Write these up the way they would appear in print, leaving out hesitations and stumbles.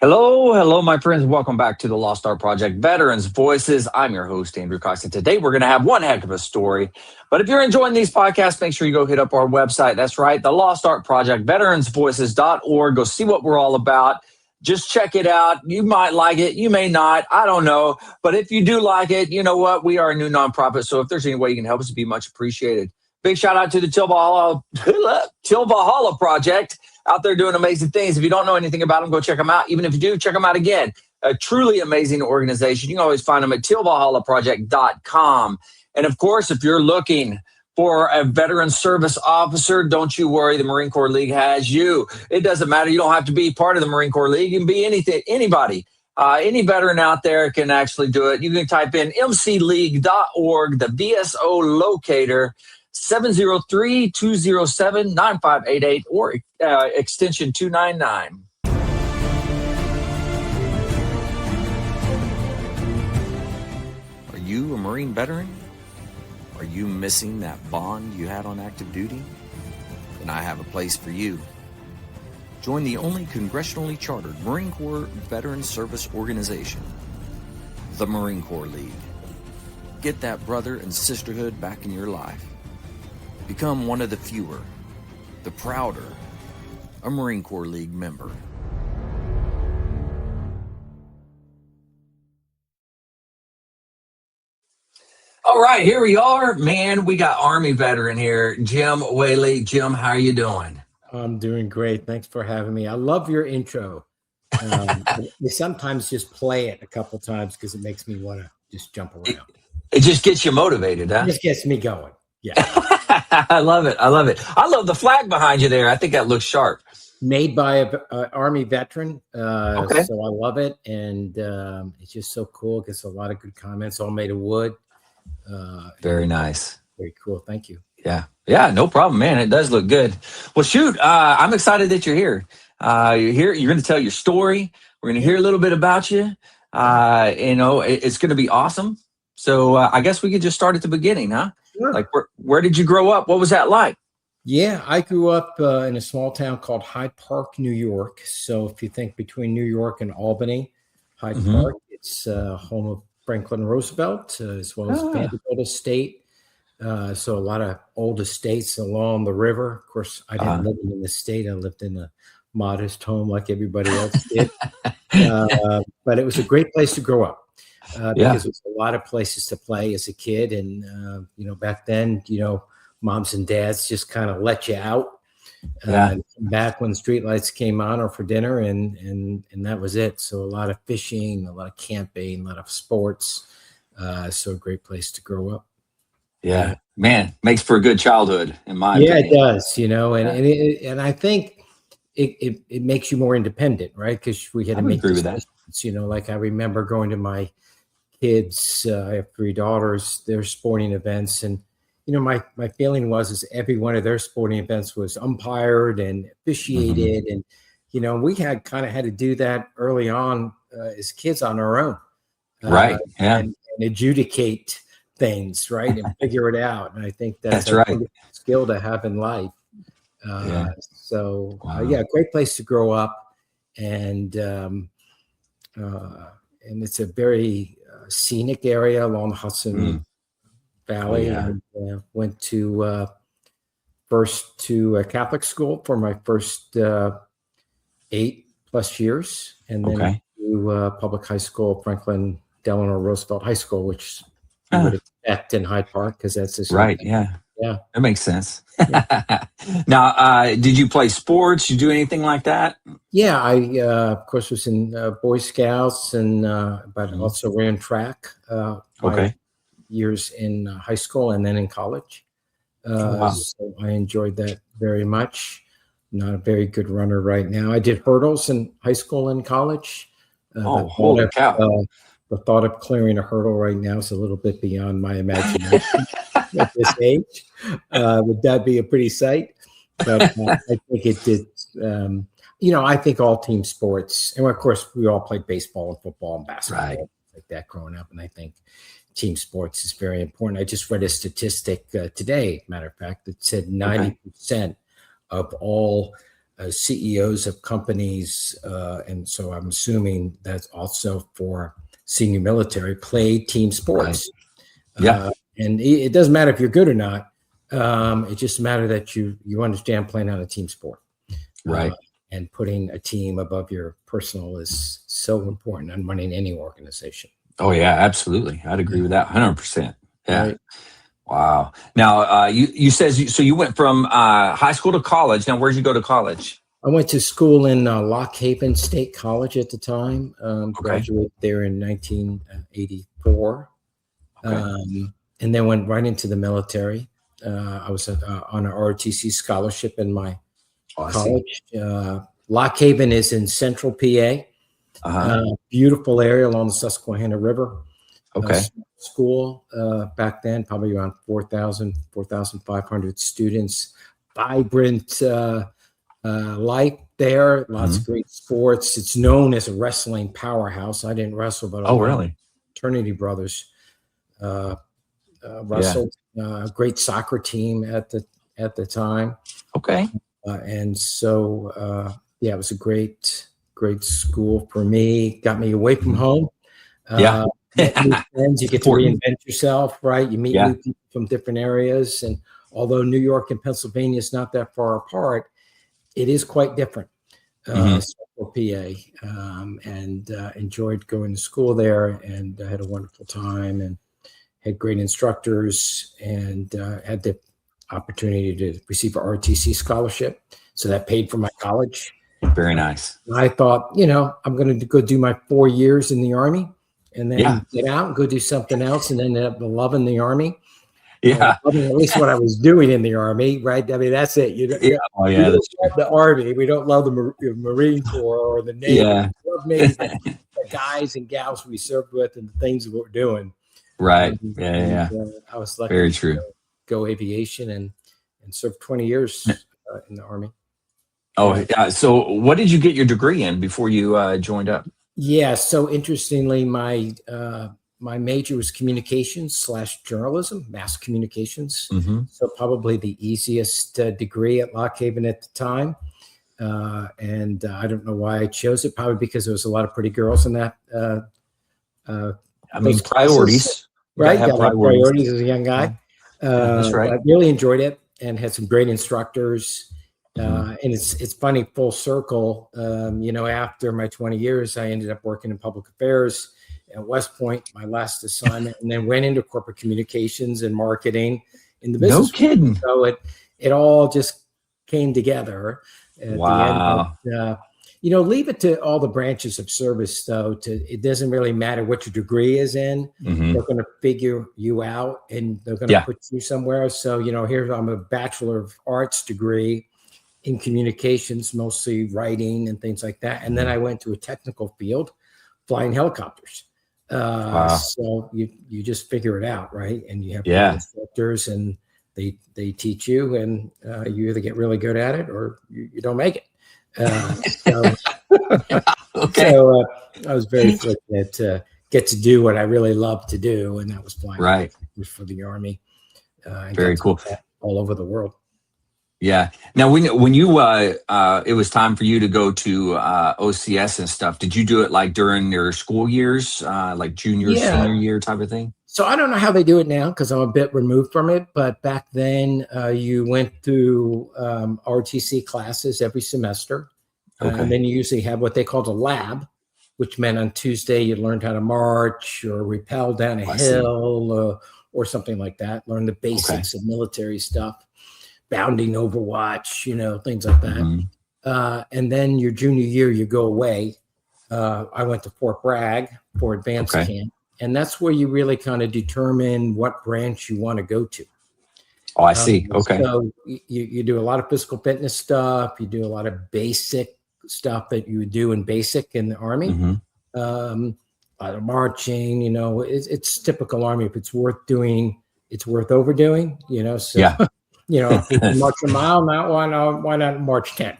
Hello, my friends. Welcome back to the Lost Art Project Veterans Voices. I'm your host, Andrew Cox, and today we're going to have one heck of a story. But if you're enjoying these podcasts, make sure you go hit up our website. That's right, the Lost Art Project, veteransvoices.org. Go see what we're all about. Just check it out. You might like it. You may not. I don't know. But if you do like it, you know what? We are a new nonprofit. So if there's any way you can help us, it'd be much appreciated. Big shout out to the Tilvalhalla Project out there doing amazing things. If you don't know anything about them, go check them out. Even if you do, check them out again. A truly amazing organization. You can always find them at tilvalhallaproject.com. And of course, if you're looking for a veteran service officer, don't you worry. The Marine Corps League has you. It doesn't matter. You don't have to be part of the Marine Corps League. You can be anybody. Any veteran out there can actually do it. You can type in mcleague.org, the VSO locator, 703-207-9588 or extension 299. Are you a Marine veteran? Are you missing that bond you had on active duty? Then I have a place for you. Join the only congressionally chartered Marine Corps Veteran Service Organization, the Marine Corps League. Get that brother and sisterhood back in your life. Become one of the fewer, the prouder, a Marine Corps League member. All right, here we are. Man, we got Army veteran here, Jim Whaley. Jim, how are you doing? I'm doing great. Thanks for having me. I love your intro. We sometimes just play it a couple times because it makes me want to just jump around. It just gets you motivated, huh? It just gets me going. Yeah. I love it. I love the flag behind you there. I think that looks sharp. Made by an Army veteran. Okay. So I love it. And it's just so cool. Gets a lot of good comments, all made of wood. Very nice. Very cool. Thank you. Yeah, no problem, man. It does look good. Well, shoot, I'm excited that you're here. You're here. You're going to tell your story. We're going to hear a little bit about you. It's going to be awesome. So I guess we could just start at the beginning, huh? Sure. Like, where did you grow up? What was that like? Yeah, I grew up in a small town called Hyde Park, New York. So if you think between New York and Albany, Hyde Park, it's home of Franklin Roosevelt, as well as Vanderbilt Estate. So a lot of old estates along the river. Of course, I didn't live in the state. I lived in a modest home like everybody else did. But it was a great place to grow up. Because there was a lot of places to play as a kid. And, back then, moms and dads just kind of let you out back when streetlights came on or for dinner. And that was it. So a lot of fishing, a lot of camping, a lot of sports. So a great place to grow up. Yeah, man, makes for a good childhood in my opinion. Yeah, it does, and I think it makes you more independent, right? Because we had to make decisions, like I remember going to my kids, I have 3 daughters, their sporting events. And, my feeling was every one of their sporting events was umpired and officiated. And, we had to do that early on as kids on our own. Right. And adjudicate things, right. And figure it out. And I think that's a right. skill to have in life. Great place to grow up. And it's a very scenic area along the Hudson Valley. And went to first to a Catholic school for my first 8+ years, and then to public high school, Franklin Delano Roosevelt High School, which you would expect in Hyde Park because that's this right. Yeah, that makes sense. Yeah. Now, did you play sports? Did you do anything like that? Yeah, I of course was in Boy Scouts, and but also ran track. Years in high school and then in college. So I enjoyed that very much. Not a very good runner right now. I did hurdles in high school and college. Holy cow. The thought of clearing a hurdle right now is a little bit beyond my imagination at this age. Would that be a pretty sight? But I think it did. I think all team sports, and of course we all played baseball and football and basketball like that growing up. And I think team sports is very important. I just read a statistic today, matter of fact, that said 90% of all CEOs of companies, and so I'm assuming that's also for senior military, play team sports. Right. Yeah. And it doesn't matter if you're good or not. It just matters that you understand playing on a team sport. Right. And putting a team above your personal is so important in running any organization. Oh yeah, absolutely. I'd agree with that 100%. Yeah. Right. Wow. Now, you said so you went from high school to college. Now, where'd you go to college? I went to school in Lock Haven State College at the time. Graduated there in 1984, and then went right into the military. I was on an ROTC scholarship in my college. Lock Haven is in central PA. Beautiful area along the Susquehanna River. School back then, probably around 4,000, 4,500 students. Vibrant life there. Lots of great sports. It's known as a wrestling powerhouse. I didn't wrestle, but really? Fraternity brothers wrestled. Great soccer team at the time. And so it was a great school for me. Got me away from home. New friends, you get to reinvent yourself, right? You meet new people from different areas, and although New York and Pennsylvania is not that far apart, it is quite different. Central PA, and enjoyed going to school there, and had a wonderful time, and had great instructors, and had the opportunity to receive an ROTC scholarship, so that paid for my college. Very nice. I thought, I'm going to go do my 4 years in the Army, and then get out and go do something else, and ended up loving the Army. At least what I was doing in the Army, right? I mean, that's it. We don't love the Army. We don't love the Marine Corps or the Navy. We love maybe the guys and gals we served with and the things that we're doing. Right. I was lucky. Very true. To go aviation and served 20 years in the Army. So what did you get your degree in before you joined up? Yeah. So interestingly, my major was communications / journalism, mass communications. So probably the easiest degree at Lock Haven at the time. And I don't know why I chose it. Probably because there was a lot of pretty girls in that. Priorities, classes, right? Got priorities as a young guy. That's right. I really enjoyed it and had some great instructors. And it's funny, full circle. After my 20 years, I ended up working in public affairs at West Point, my last assignment, and then went into corporate communications and marketing in the business. No kidding. So it all just came together. At the end. Leave it to all the branches of service, though. It doesn't really matter what your degree is in. They're going to figure you out, and they're going to put you somewhere. So, here I'm a Bachelor of Arts degree in communications, mostly writing and things like that. And then I went to a technical field, flying helicopters. So you just figure it out, right? And you have instructors, and they teach you, and you either get really good at it or you don't make it. So I was very fortunate to get to do what I really love to do, and that was flying for the Army. Very cool. All over the world. Yeah. Now, when you it was time for you to go to OCS and stuff, did you do it like during your school years, like junior, senior year type of thing? So I don't know how they do it now because I'm a bit removed from it. But back then, you went through ROTC classes every semester. And then you usually have what they called a lab, which meant on Tuesday you learned how to march or rappel down a hill or something like that. Learn the basics of military stuff. Bounding Overwatch, things like that. And then your junior year, you go away. I went to Fort Bragg for advanced camp. And that's where you really kind of determine what branch you want to go to. Oh, I see. So you do a lot of physical fitness stuff. You do a lot of basic stuff that you would do in basic in the Army. A lot of marching, it's typical Army. If it's worth doing, it's worth overdoing, So, if you can march a mile, why not march 10?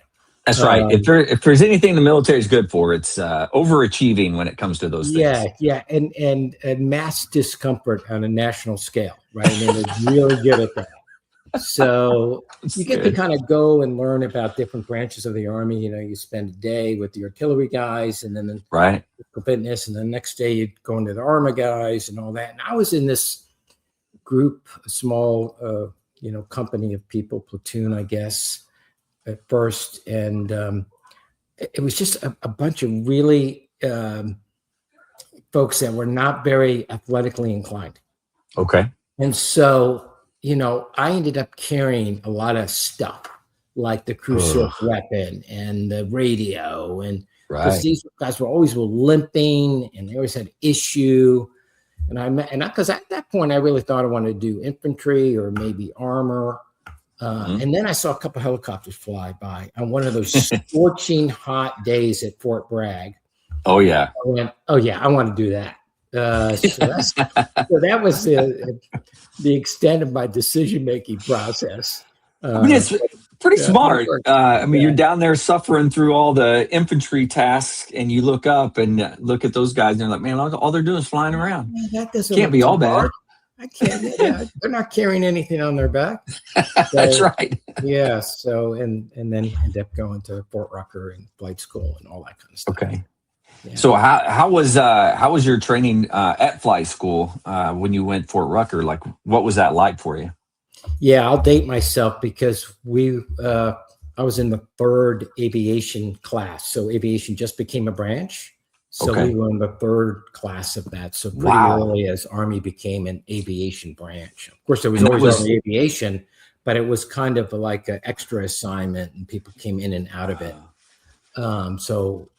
That's right. If there's anything the military is good for, it's overachieving when it comes to those things. Yeah, and mass discomfort on a national scale, right? I mean, they're really good at that. So That's you get good. to kind of go and learn about different branches of the Army. You spend a day with the artillery guys, and then the Right. physical fitness, and the next day you'd go into the armor guys and all that. And I was in this group, a small, company of people, platoon, I guess, at first. And it was just a bunch of really folks that were not very athletically inclined. Okay. And so, I ended up carrying a lot of stuff like the crucial weapon and the radio. And because these guys were limping and they always had issue. And because at that point, I really thought I wanted to do infantry or maybe armor. And then I saw a couple helicopters fly by on one of those scorching hot days at Fort Bragg. Oh, yeah. I went, oh, yeah, I want to do that. So that was the extent of my decision-making process. It's pretty smart. You're down there suffering through all the infantry tasks, and you look up and look at those guys, and they're like, man, all they're doing is flying around. That doesn't can't be all bad. I can't. Yeah, they're not carrying anything on their back. That's right. Yeah. So and then end up going to Fort Rucker and flight school and all that kind of stuff. Okay. Yeah. So how was your training at flight school when you went Fort Rucker? Like, what was that like for you? Yeah, I'll date myself because I was in the third aviation class. So aviation just became a branch. So we were in the third class of that. So pretty early as Army became an aviation branch. Of course, there was always Army aviation, but it was kind of like an extra assignment and people came in and out of it. So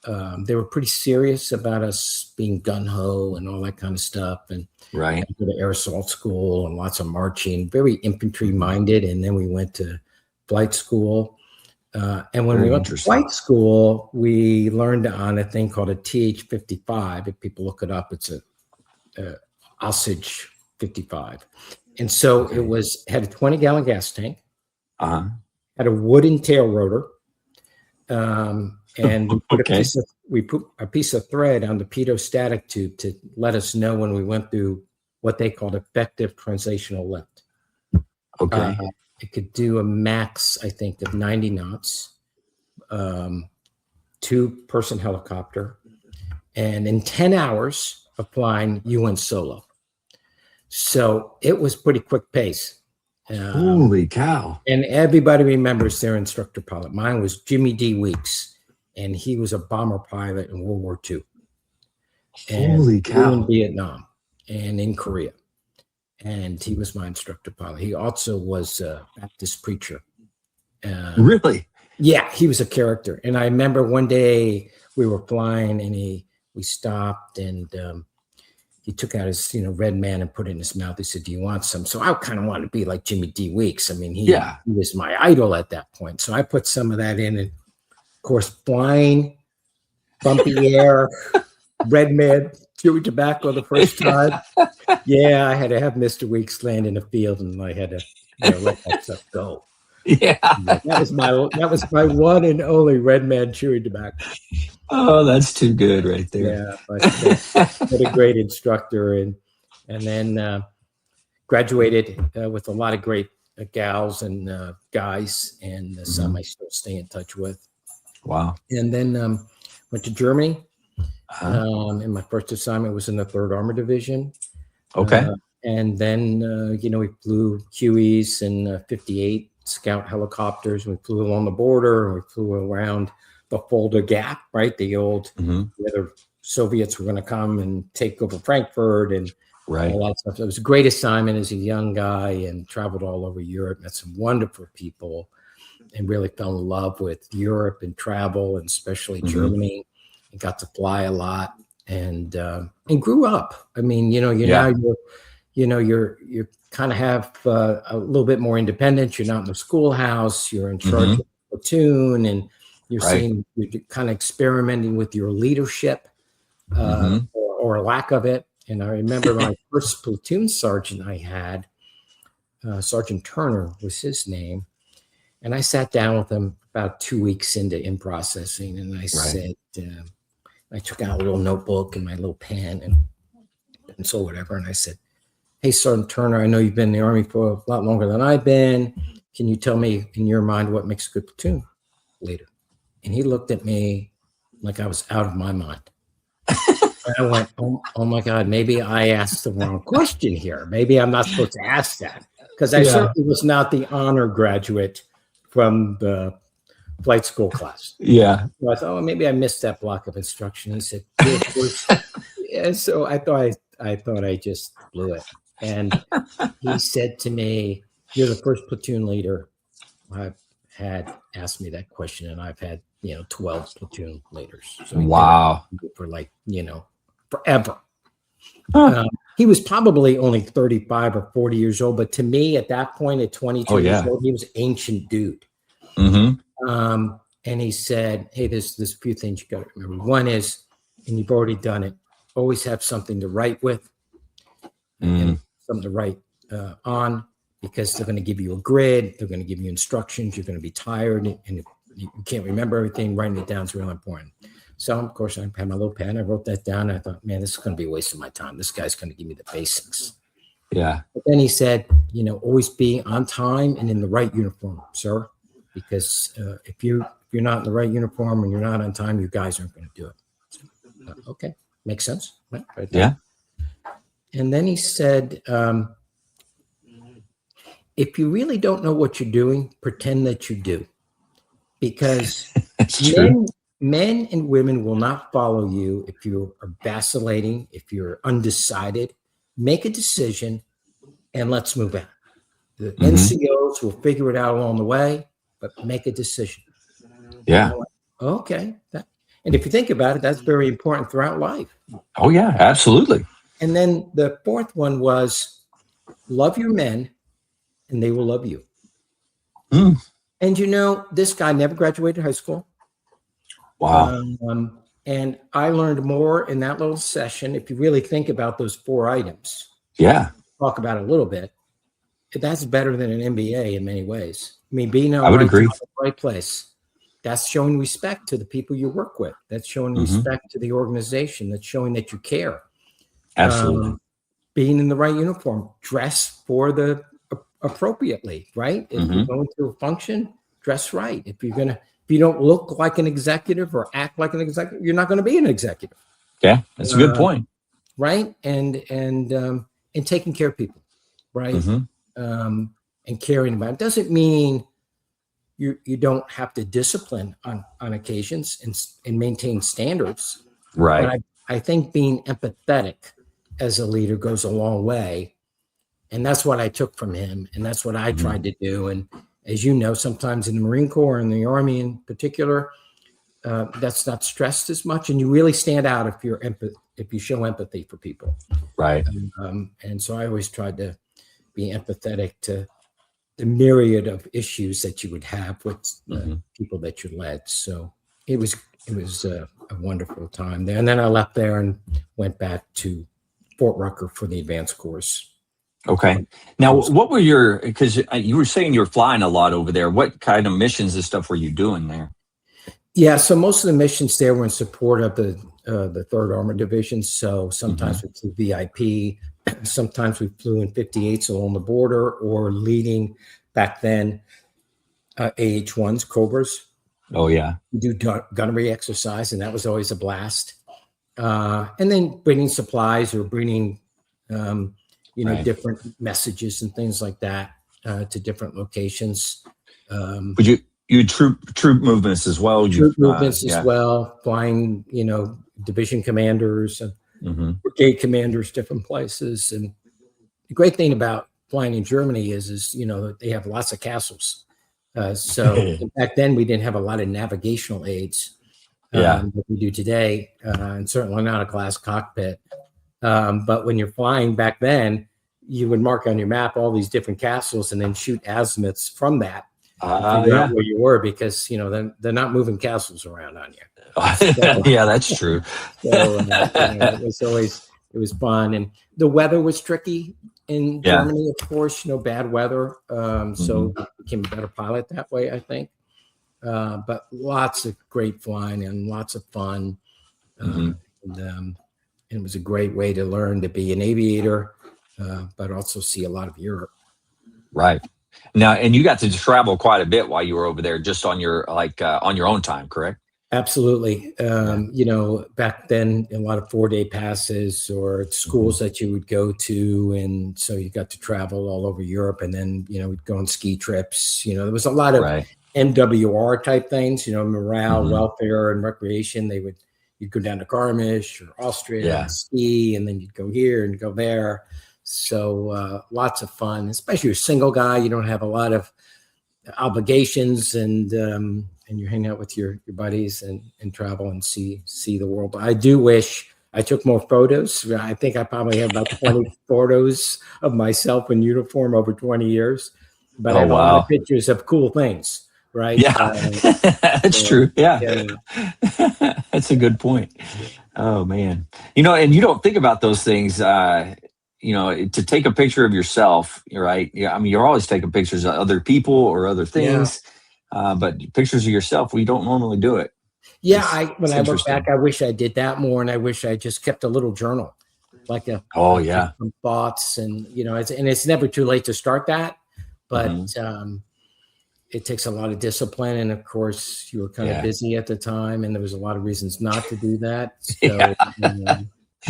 they were pretty serious about us being gun-ho and all that kind of stuff. And right. Go to air assault school and lots of marching, very infantry minded. And then we went to flight school. And when we went to flight school, we learned on a thing called a TH-55. If people look it up, it's a Osage 55. And so it had a 20-gallon gas tank, had a wooden tail rotor, and we put a piece of thread on the pitot-static tube to let us know when we went through what they called effective translational lift. Okay. It could do a max, I think, of 90 knots, 2-person helicopter. And in 10 hours of flying, you went solo. So it was pretty quick pace. Holy cow. And everybody remembers their instructor pilot. Mine was Jimmy D. Weeks, and he was a bomber pilot in World War II. Holy cow. In Vietnam and in Korea. And he was my instructor pilot. He also was a Baptist preacher. Really? Yeah, he was a character. And I remember one day we were flying and we stopped and he took out his Red Man and put it in his mouth. He said, do you want some? So I kind of wanted to be like Jimmy D. Weeks. I mean, he was my idol at that point. So I put some of that in, and of course, flying, bumpy air, Red Man, chewing tobacco the first time. Yeah, I had to have Mr. Weeks land in the field, and I had to let that stuff go. Yeah, that was my one and only Red Man chewing tobacco. Oh, that's too good, right there. Yeah, but what a great instructor, and then graduated with a lot of great gals and guys, and some I still stay in touch with. Wow. And then went to Germany. And my first assignment was in the 3rd Armored Division. Okay. And then, we flew Hueys and 58 Scout helicopters. We flew along the border, and we flew around the Fulda Gap, right? The old, where the Soviets were going to come and take over Frankfurt and all that stuff. So it was a great assignment as a young guy, and traveled all over Europe, met some wonderful people, and really fell in love with Europe and travel, and especially Germany. And got to fly a lot, and grew up. I mean, now you're kind of have a little bit more independence. You're not in the schoolhouse. You're in charge of the platoon, and you're kind of experimenting with your leadership or lack of it. And I remember my first platoon sergeant I had, Sergeant Turner was his name, and I sat down with him about 2 weeks into in-processing, and I said. I took out a little notebook and my little pen and so whatever. And I said, hey, Sergeant Turner, I know you've been in the Army for a lot longer than I've been. Can you tell me in your mind what makes a good platoon leader? And he looked at me like I was out of my mind. And I went, oh my God, maybe I asked the wrong question here. Maybe I'm not supposed to ask that, because I certainly was not the honor graduate from the flight school class. Yeah. So I thought, oh, maybe I missed that block of instruction. He said, and so I thought I just blew it. And he said to me, you're the first platoon leader I've had asked me that question, and I've had 12 platoon leaders. So wow. For forever. Huh. He was probably only 35 or 40 years old, but to me at that point, at 22 years old, he was an ancient dude. And he said, hey, there's a few things you got to remember. One is, and you've already done it, always have something to write with, and something to write on, because they're going to give you a grid, they're going to give you instructions, you're going to be tired, and if you can't remember everything, writing it down is really important. So, of course, I had my little pen. I wrote that down. And I thought, man, this is going to be a waste of my time. This guy's going to give me the basics. Yeah. But then he said, always be on time and in the right uniform, sir. Because if you're not in the right uniform and you're not on time, you guys aren't going to do it. So, okay. Makes sense. Right there. Yeah. And then he said, if you really don't know what you're doing, pretend that you do. Because men and women will not follow you if you are vacillating, if you're undecided. Make a decision and let's move on. The NCOs will figure it out along the way, but make a decision. Yeah. Okay. And if you think about it, that's very important throughout life. Oh, yeah, absolutely. And then the fourth one was love your men and they will love you. And this guy never graduated high school. Wow. And I learned more in that little session. If you really think about those 4 items, talk about it a little bit. That's better than an MBA in many ways. I mean, being in the right place. That's showing respect to the people you work with. That's showing respect to the organization. That's showing that you care. Absolutely. Being in the right uniform, dress for the appropriately, right? If you're going to a function, dress right. If you don't look like an executive or act like an executive, you're not going to be an executive. Yeah, that's a good point. Right. And taking care of people, right? And caring about it doesn't mean you don't have to discipline on occasions and maintain standards. Right. But I think being empathetic as a leader goes a long way. And that's what I took from him. And that's what I tried to do. And as you know, sometimes in the Marine Corps and the Army in particular, that's not stressed as much. And you really stand out if you show empathy for people. Right. And so I always tried to be empathetic to the myriad of issues that you would have with people that you led. So it was a wonderful time there. And then I left there and went back to Fort Rucker for the advanced course. Okay. Now, what were because you were saying you're flying a lot over there. What kind of missions and stuff were you doing there? Yeah, so most of the missions there were in support of the 3rd Armored Division. So sometimes we flew VIP, sometimes we flew in 58s along the border, or leading back then AH-1s, Cobras. Oh, yeah. We do gunnery exercise, and that was always a blast. And then bringing supplies or bringing different messages and things like that to different locations. Would you troop movements as well? Troop movements as well, flying, division commanders and brigade commanders, different places. And the great thing about flying in Germany is they have lots of castles. So back then we didn't have a lot of navigational aids that we do today, and certainly not a glass cockpit. But when you're flying back then, you would mark on your map all these different castles and then shoot azimuths from that. Figure out where you were, because they're not moving castles around on you. So, yeah, that's true. So it was fun, and the weather was tricky in Germany, of course. Bad weather, so I became a better pilot that way, I think. But lots of great flying and lots of fun, and it was a great way to learn to be an aviator, but also see a lot of Europe. Right. Now, and you got to travel quite a bit while you were over there, just on your on your own time, correct? Absolutely. Back then, a lot of 4-day passes or schools that you would go to. And so you got to travel all over Europe, and then, we'd go on ski trips. There was a lot of MWR type things, morale, welfare, and recreation. You'd go down to Garmisch or Austria and ski, and then you'd go here and go there. So lots of fun, especially you're a single guy. You don't have a lot of obligations, and you hang out with your buddies and travel and see the world. But I do wish I took more photos. I think I probably have about 20 photos of myself in uniform over 20 years. But I have a lot of pictures of cool things, right? Yeah, that's true. Yeah. That's a good point. Oh, man. And you don't think about those things, to take a picture of yourself, right? Yeah, I mean, you're always taking pictures of other people or other things. But pictures of yourself, we don't normally do it. Yeah, when I look back, I wish I did that more, and I wish I just kept a little journal, like some thoughts, and it's never too late to start that, but it takes a lot of discipline, and of course, you were kind of busy at the time, and there was a lot of reasons not to do that. So,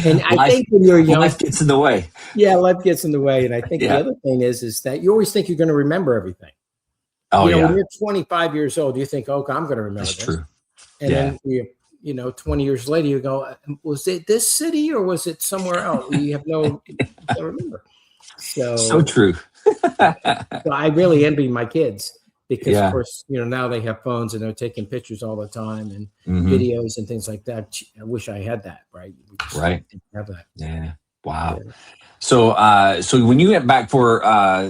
and I think when you're young, life gets in the way. Yeah, life gets in the way, and I think the other thing is that you always think you're going to remember everything. Oh, when you're 25 years old, you think, "Oh, I'm going to remember That's this." True. And then 20 years later, you go, "Was it this city or was it somewhere else?" You have I don't remember. So true. So I really envy my kids because, of course, now they have phones and they're taking pictures all the time and videos and things like that. I wish I had that. Right. Didn't have that. Yeah. Wow. Yeah. So when you went back for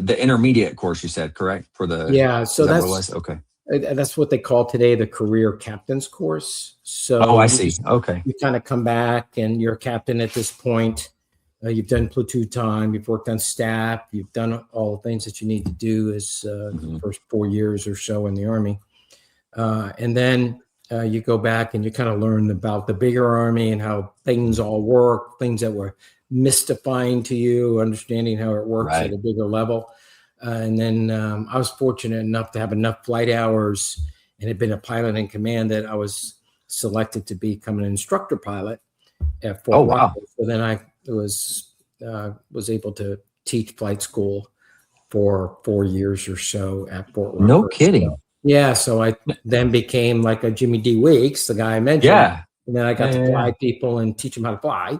the intermediate course, you said, correct? For the so that's what it was? Okay. That's what they call today the career captain's course. So I see. Okay. You kind of come back and you're a captain at this point. You've done platoon time. You've worked on staff. You've done all the things that you need to do as the first 4 years or so in the Army. And then you go back and you kind of learn about the bigger Army and how things all work, things that were mystifying to you, understanding how it works at a bigger level. And then I was fortunate enough to have enough flight hours and had been a pilot in command that I was selected to become an instructor pilot at Fort Rucker. So then I was able to teach flight school for 4 years or so at Fort Rucker. No kidding. So I then became like a Jimmy D. Weeks, the guy I mentioned. Yeah. And then I got to fly people and teach them how to fly.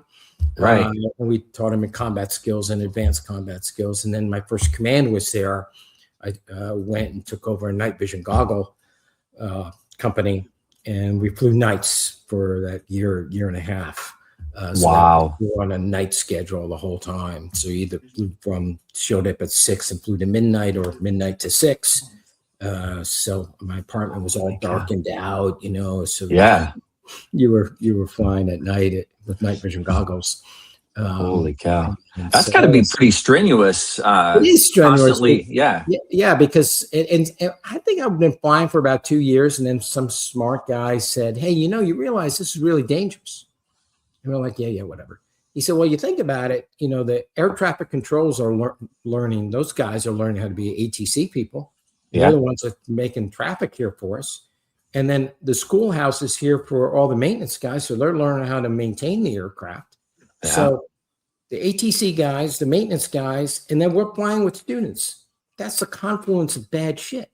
Right. And we taught them in combat skills and advanced combat skills. And then my first command was there. I went and took over a night vision goggle company, and we flew nights for that year and a half. So we were on a night schedule the whole time. So you either showed up at 6 and flew to midnight or midnight to 6. So my apartment was all darkened out, so you were flying at night with night vision goggles. Holy cow. That's got to be pretty strenuous. It is strenuous. Constantly, yeah, because and I think I've been flying for about 2 years, and then some smart guy said, "Hey, you realize this is really dangerous." And we're like, yeah, whatever. He said, well, you think about it, the air traffic controls are learning, those guys are learning how to be ATC people. They're the ones that are making traffic here for us. And then the schoolhouse is here for all the maintenance guys. So they're learning how to maintain the aircraft. Yeah. So the ATC guys, the maintenance guys, and then we're flying with students. That's a confluence of bad shit.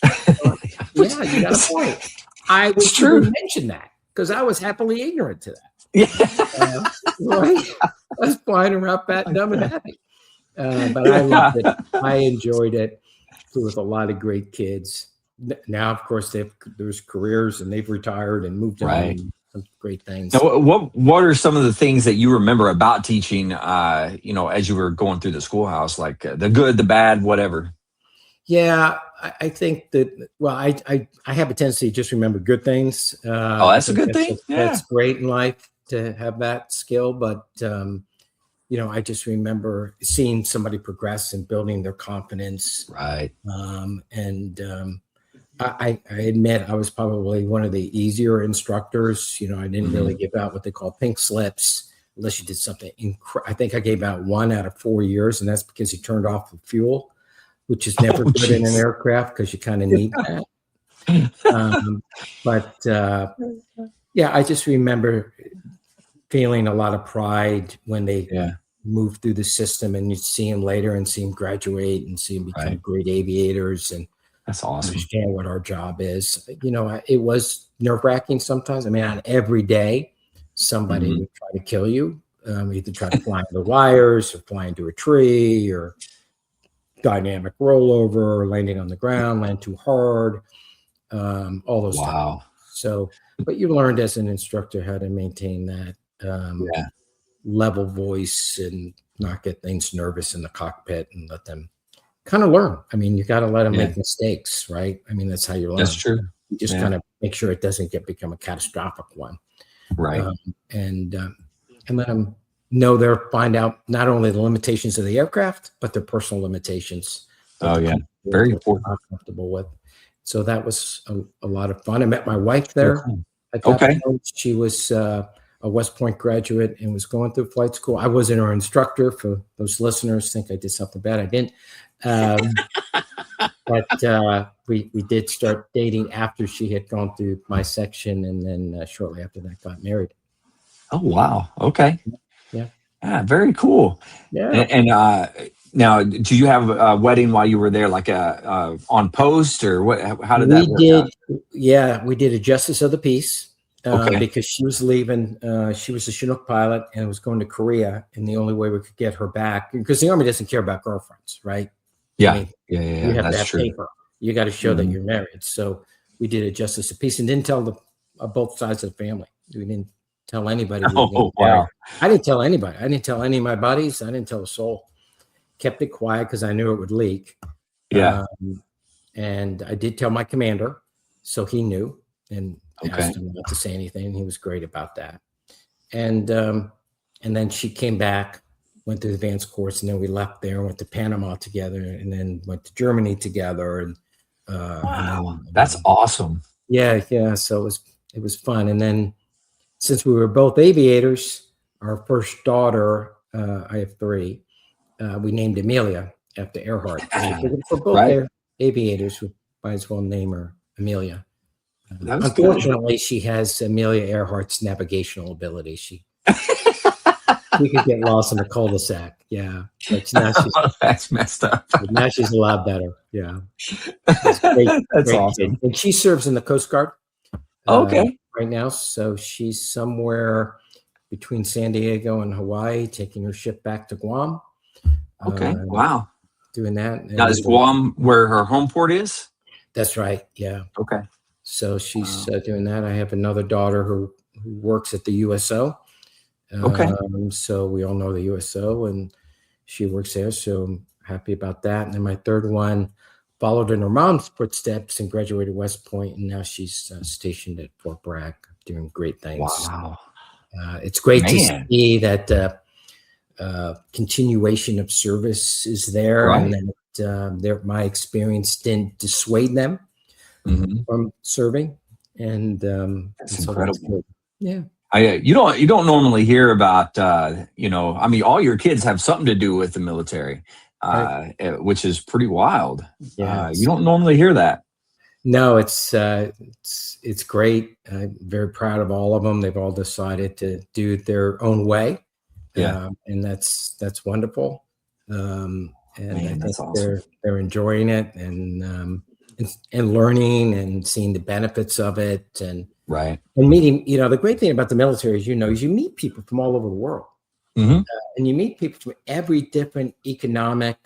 You got a point. I wish you would mention that because I was happily ignorant to that. Right? I was flying around fat, dumb, and happy. But I loved it. I enjoyed it. Flew with a lot of great kids. Now, of course, there's careers and they've retired and moved on. Some great things. Now, what are some of the things that you remember about teaching, as you were going through the schoolhouse, like the good, the bad, whatever? Yeah, I think that, I have a tendency to just remember good things. That's a good thing. That's great in life to have that skill. But, I just remember seeing somebody progress and building their confidence. Right. I admit I was probably one of the easier instructors. I didn't really give out what they call pink slips. unless you did something. I think I gave out 1 out of 4 years, and that's because he turned off the fuel, which is never good in an aircraft because you kind of need that. Yeah, I just remember feeling a lot of pride when they moved through the system, and you see them later and see them graduate and see them become great aviators and that's awesome. Understand what our job is. It was nerve-wracking sometimes. I mean, on every day, somebody would try to kill you, either try to fly into the wires or fly into a tree or dynamic rollover or landing on the ground, land too hard, all those things. So, but you learned as an instructor how to maintain that level voice and not get things nervous in the cockpit and let them kind of learn. I mean, you got to let them make mistakes, right? I mean, that's how you learn. That's true. You just kind of make sure it doesn't become a catastrophic one. Right. And let them know find out not only the limitations of the aircraft, but their personal limitations. Very important. Not comfortable with. So that was a lot of fun. I met my wife there. At that point. She was a West Point graduate and was going through flight school. I wasn't her instructor. For those listeners, think I did something bad. I didn't. But we did start dating after she had gone through my section, and then shortly after that, got married. Oh wow! Okay. Yeah. Very cool. Yeah. And now, did you have a wedding while you were there, like on post, or what? How did that work out? Yeah, we did a justice of the peace. Because she was leaving. She was a Chinook pilot and was going to Korea, and the only way we could get her back, because the Army doesn't care about girlfriends, right? Yeah, I mean, yeah. You have That's to have true. paper. You got to show that you're married. So we did a justice of peace and didn't tell both sides of the family. We didn't tell anybody. Oh wow! I didn't tell anybody. I didn't tell any of my buddies. I didn't tell a soul. Kept it quiet because I knew it would leak. Yeah. And I did tell my commander, so he knew. And asked him not to say anything. He was great about that. And then she came back, went to the advanced course, and then we left there, went to Panama together, and then went to Germany together. And wow, that's awesome. Yeah. So it was fun. And then since we were both aviators, our first daughter, I have 3, we named Amelia after Earhart. For both aviators, we might as well name her Amelia. Unfortunately, she has Amelia Earhart's navigational ability. She could get lost in a cul-de-sac. Yeah. But now that's messed up. Now she's a lot better. Yeah. That's awesome. And she serves in the Coast Guard. Right now. So she's somewhere between San Diego and Hawaii, taking her ship back to Guam. Wow. Doing that. Now, is Guam where her home port is? That's right. Yeah. Okay. So she's doing that. I have another daughter who works at the USO. So we all know the USO, and she works there. So I'm happy about that. And then my third one followed in her mom's footsteps and graduated West Point, and now she's stationed at Fort Bragg, doing great things. Wow. It's great to see that continuation of service is there, and that my experience didn't dissuade them from serving, and that's so incredible. Yeah. You don't normally hear about I mean, all your kids have something to do with the military, which is pretty wild. Yeah. You don't normally hear that. No, it's great. I'm very proud of all of them. They've all decided to do it their own way. Yeah. And that's wonderful. And I think awesome. they're enjoying it and learning and seeing the benefits of it, and meeting. The great thing about the military is you meet people from all over the world, and you meet people from every different economic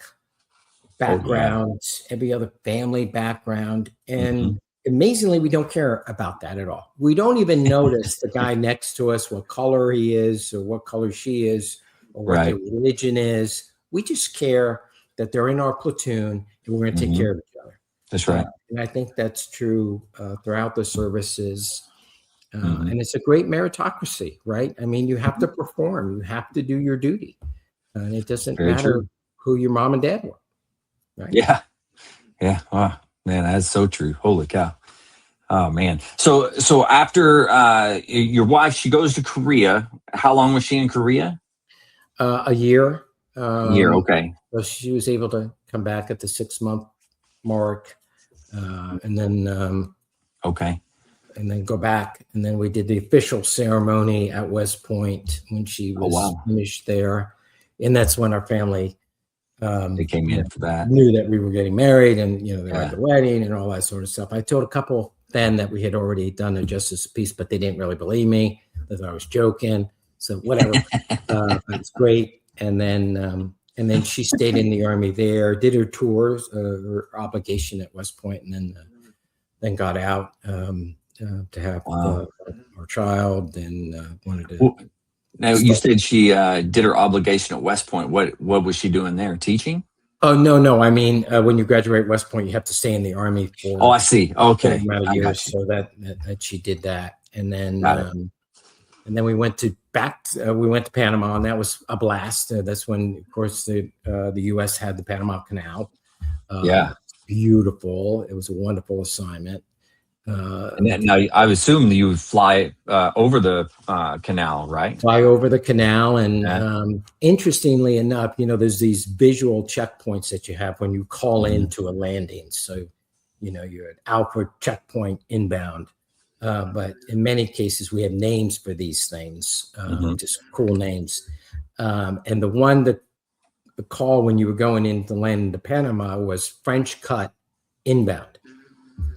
background, every other family background, and amazingly, we don't care about that at all. We don't even notice the guy next to us, what color he is, or what color she is, or what their religion is. We just care that they're in our platoon, and we're going to take care of each other. That's right. And I think that's true throughout the services. And it's a great meritocracy, right? I mean, you have to perform. You have to do your duty. And it doesn't matter who your mom and dad were. Right? Yeah. Yeah. Wow. Man, that's so true. Holy cow. Oh man. So after your wife, she goes to Korea. How long was she in Korea? A year. A year. Okay. So she was able to come back at the 6-month mark, and then Okay. and then go back. And then we did the official ceremony at West Point when she was wow. finished there, and that's when our family They came in for that. knew that we were getting married, and they Yeah. had the wedding and all that sort of stuff. I told a couple then that we had already done a justice of peace, but they didn't really believe me. They thought I was joking. So whatever, it's great. And then she stayed in the Army there, did her tours, her obligation at West Point, and then got out to have Wow. our child, and wanted to. Well, now you said she did her obligation at West Point. What was she doing there? Teaching? Oh no! I mean, when you graduate West Point, you have to stay in the Army for. Oh, I see. Okay, amount of I years, got you. so that she did that, and then Got it. and then we went to Panama, and that was a blast. That's when, of course, the U.S. had the Panama Canal. Yeah. Beautiful. It was a wonderful assignment. And then, now I assume you would fly over the canal, right? Fly over the canal, and Yeah. Interestingly enough, there's these visual checkpoints that you have when you call Mhm. into a landing. So, you're at Alfred checkpoint inbound. But in many cases, we have names for these things, Mhm. just cool names. And the call when you were going into land into Panama was French Cut inbound.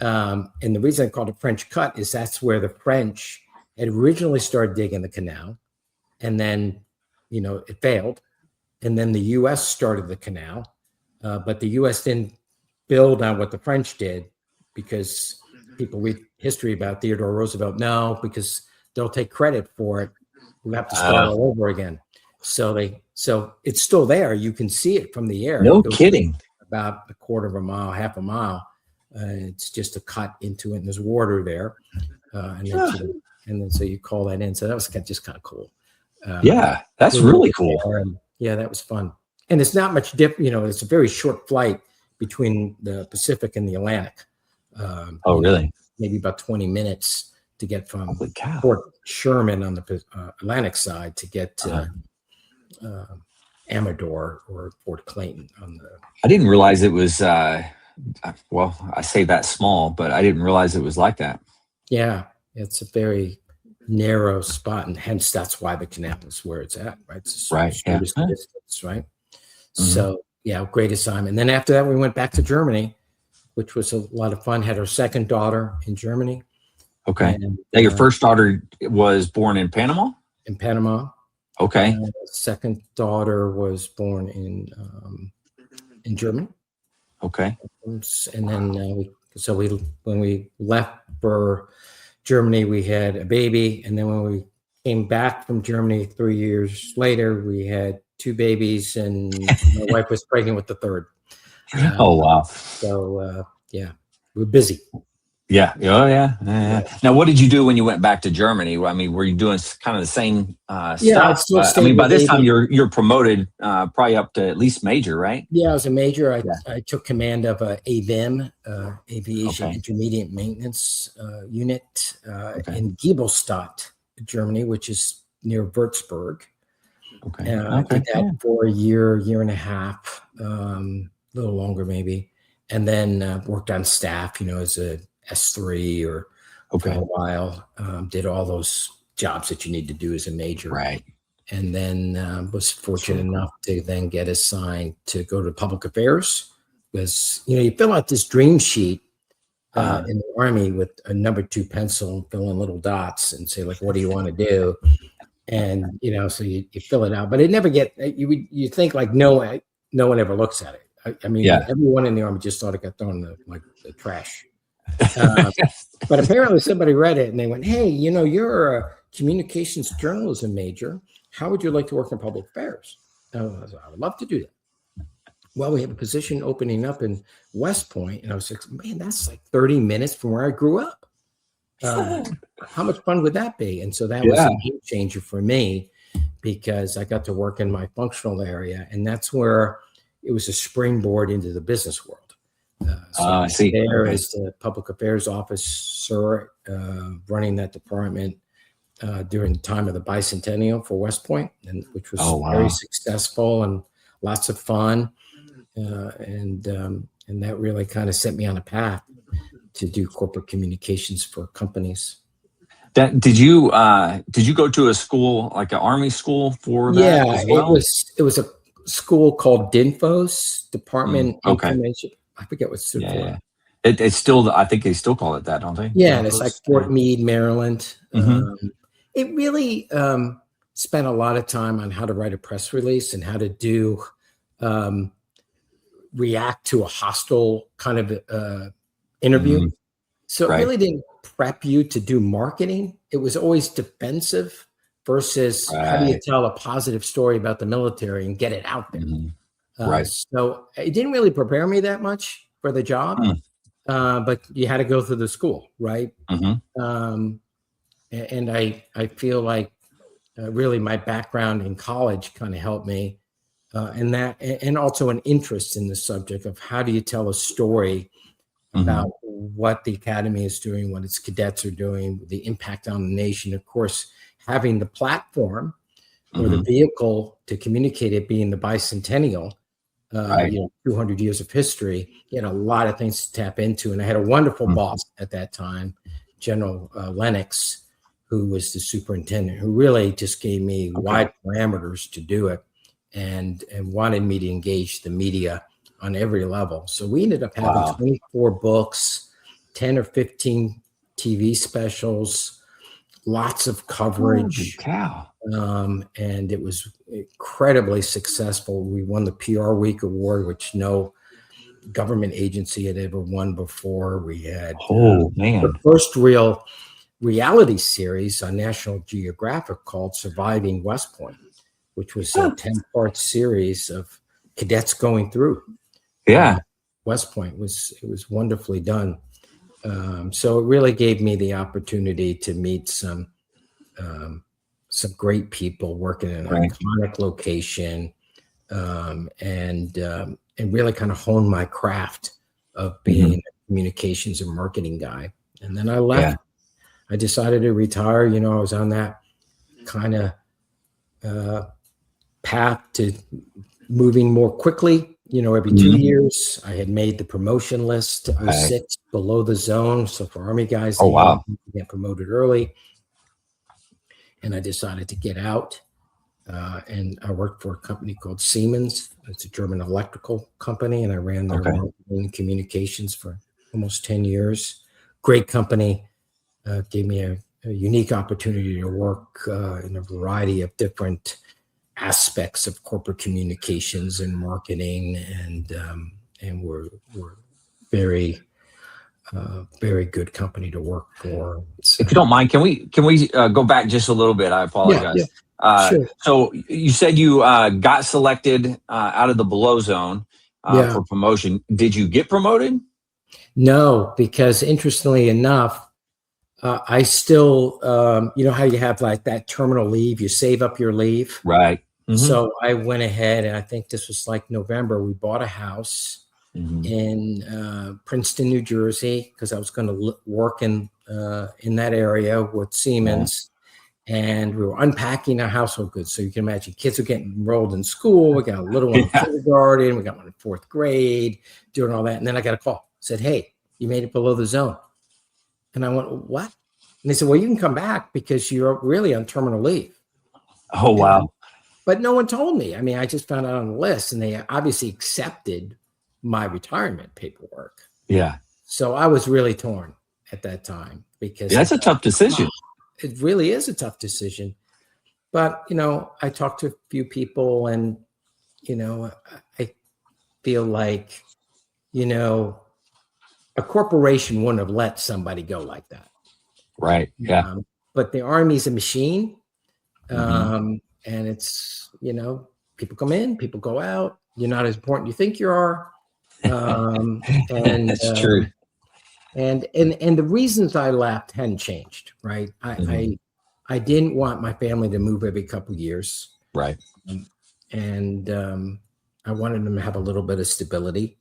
And the reason I called it French Cut is that's where the French had originally started digging the canal, and then, it failed. And then the U.S. started the canal, but the U.S. didn't build on what the French did, because people read history about Theodore Roosevelt. No, because they'll take credit for it. We have to start all over again. So it's still there. You can see it from the air. No kidding. About a quarter of a mile, half a mile. It's just a cut into it, and there's water there. And then so you call that in. So that was just kind of cool. Yeah, that's really cool. Yeah, that was fun. And it's not much different. It's a very short flight between the Pacific and the Atlantic. Oh, really? Maybe about 20 minutes to get from Holy cow. Fort Sherman on the Atlantic side to get to Amador or Fort Clayton on the. I didn't realize it was. Well, I say that small, but I didn't realize it was like that. Yeah, it's a very narrow spot, and hence that's why the canal is where it's at, right? It's Right. Yeah. distance, right? Mm-hmm. So yeah, great assignment. And then after that, we went back to Germany, which was a lot of fun. Had our second daughter in Germany. Okay. And, now your first daughter was born in Panama? In Panama. Okay. Second daughter was born in Germany. Okay. And then when we left for Germany, we had a baby, and then when we came back from Germany 3 years later, we had 2 babies, and my wife was pregnant with the third. Oh wow! So yeah, we're busy. Yeah. Oh yeah. Now, what did you do when you went back to Germany? I mean, were you doing kind of the same stuff? I mean, by this time you're promoted probably up to at least major, right? Yeah, I was a major. I took command of a AVIM, Aviation Intermediate Maintenance Unit in Giebelstadt, Germany, which is near Würzburg. Okay. I did that for a year and a half, a little longer maybe, and then worked on staff, as a S3 or for a while. Did all those jobs that you need to do as a major. Right. And then was fortunate enough to then get assigned to go to public affairs, because, you fill out this dream sheet in the Army with a number 2 pencil and fill in little dots and say, like, what do you want to do? And, so you fill it out, but it never you think like no one ever looks at it. I mean, everyone in the Army just thought it got thrown in the trash. But apparently somebody read it and they went, hey, you're a communications journalism major. How would you like to work in public affairs? I would love to do that. Well, we have a position opening up in West Point. And I was like, man, that's like 30 minutes from where I grew up. How much fun would that be? And so that was a game changer for me, because I got to work in my functional area. And that's where it was a springboard into the business world. So I see. there Okay. as the public affairs officer running that department during the time of the bicentennial for West Point, and which was very successful and lots of fun, and that really kind of set me on a path to do corporate communications for companies. Did you go to a school, like an Army school for that? Yeah, as well? it was a school called DINFOS, Department Okay. Information. I forget what it stood for. Yeah. It's still, I think they still call it that, don't they? Yeah, and it's like Fort Meade, Maryland. Mm-hmm. It really spent a lot of time on how to write a press release and how to do react to a hostile kind of interview. Mm-hmm. So it really didn't prep you to do marketing. It was always defensive versus how do you tell a positive story about the military and get it out there. Mm-hmm. So it didn't really prepare me that much for the job, but you had to go through the school, right? Mm-hmm. And I feel like really my background in college kind of helped me, and also an interest in the subject of how do you tell a story about what the academy is doing, what its cadets are doing, the impact on the nation. Of course, having the platform or the vehicle to communicate it being the bicentennial, 200 years of history, you had a lot of things to tap into. And I had a wonderful boss at that time, General Lennox, who was the superintendent, who really just gave me wide parameters to do it and wanted me to engage the media on every level. So we ended up having 24 books, 10 or 15 TV specials, lots of coverage. And it was incredibly successful. We won the PR Week Award, which no government agency had ever won before. We had the first real reality series on National Geographic called Surviving West Point, which was a 10-part series of cadets going through. West Point. It was wonderfully done. So it really gave me the opportunity to meet some great people working in an iconic location, and really kind of hone my craft of being a communications and marketing guy. And then I left. I decided to retire. I was on that kind of path to moving more quickly. Every 2 years, I had made the promotion list. I was 6 below the zone. So for Army guys, they get promoted early. And I decided to get out. And I worked for a company called Siemens. It's a German electrical company. And I ran their marketing and communications for almost 10 years. Great company. Gave me a unique opportunity to work in a variety of different aspects of corporate communications and marketing, and we're very good company to work for. If you don't mind, can we go back just a little bit? I apologize. Sure. So you said you got selected out of the below zone for promotion. Did you get promoted? No, because interestingly enough, I still, how you have like that terminal leave, you save up your leave. Right. So I went ahead, and I think this was like November. We bought a house in Princeton, New Jersey, because I was going to work in that area with Siemens, and we were unpacking our household goods. So you can imagine, kids are getting enrolled in school. We got a little one in kindergarten. We got one in 4th grade, doing all that. And then I got a call. Said, "Hey, you made it below the zone." And I went, "What?" And they said, "Well, you can come back because you're really on terminal leave." Oh, wow. But no one told me. I mean, I just found out on the list, and they obviously accepted my retirement paperwork. Yeah. So I was really torn at that time because that's a tough decision. It really is a tough decision. But, I talked to a few people, and, I feel like, a corporation wouldn't have let somebody go like that. Right. Yeah. But the Army's a machine. And it's, people come in, people go out. You're not as important you think you are. And that's true. And the reasons I left hadn't changed, right? I didn't want my family to move every couple of years. Right. And I wanted them to have a little bit of stability.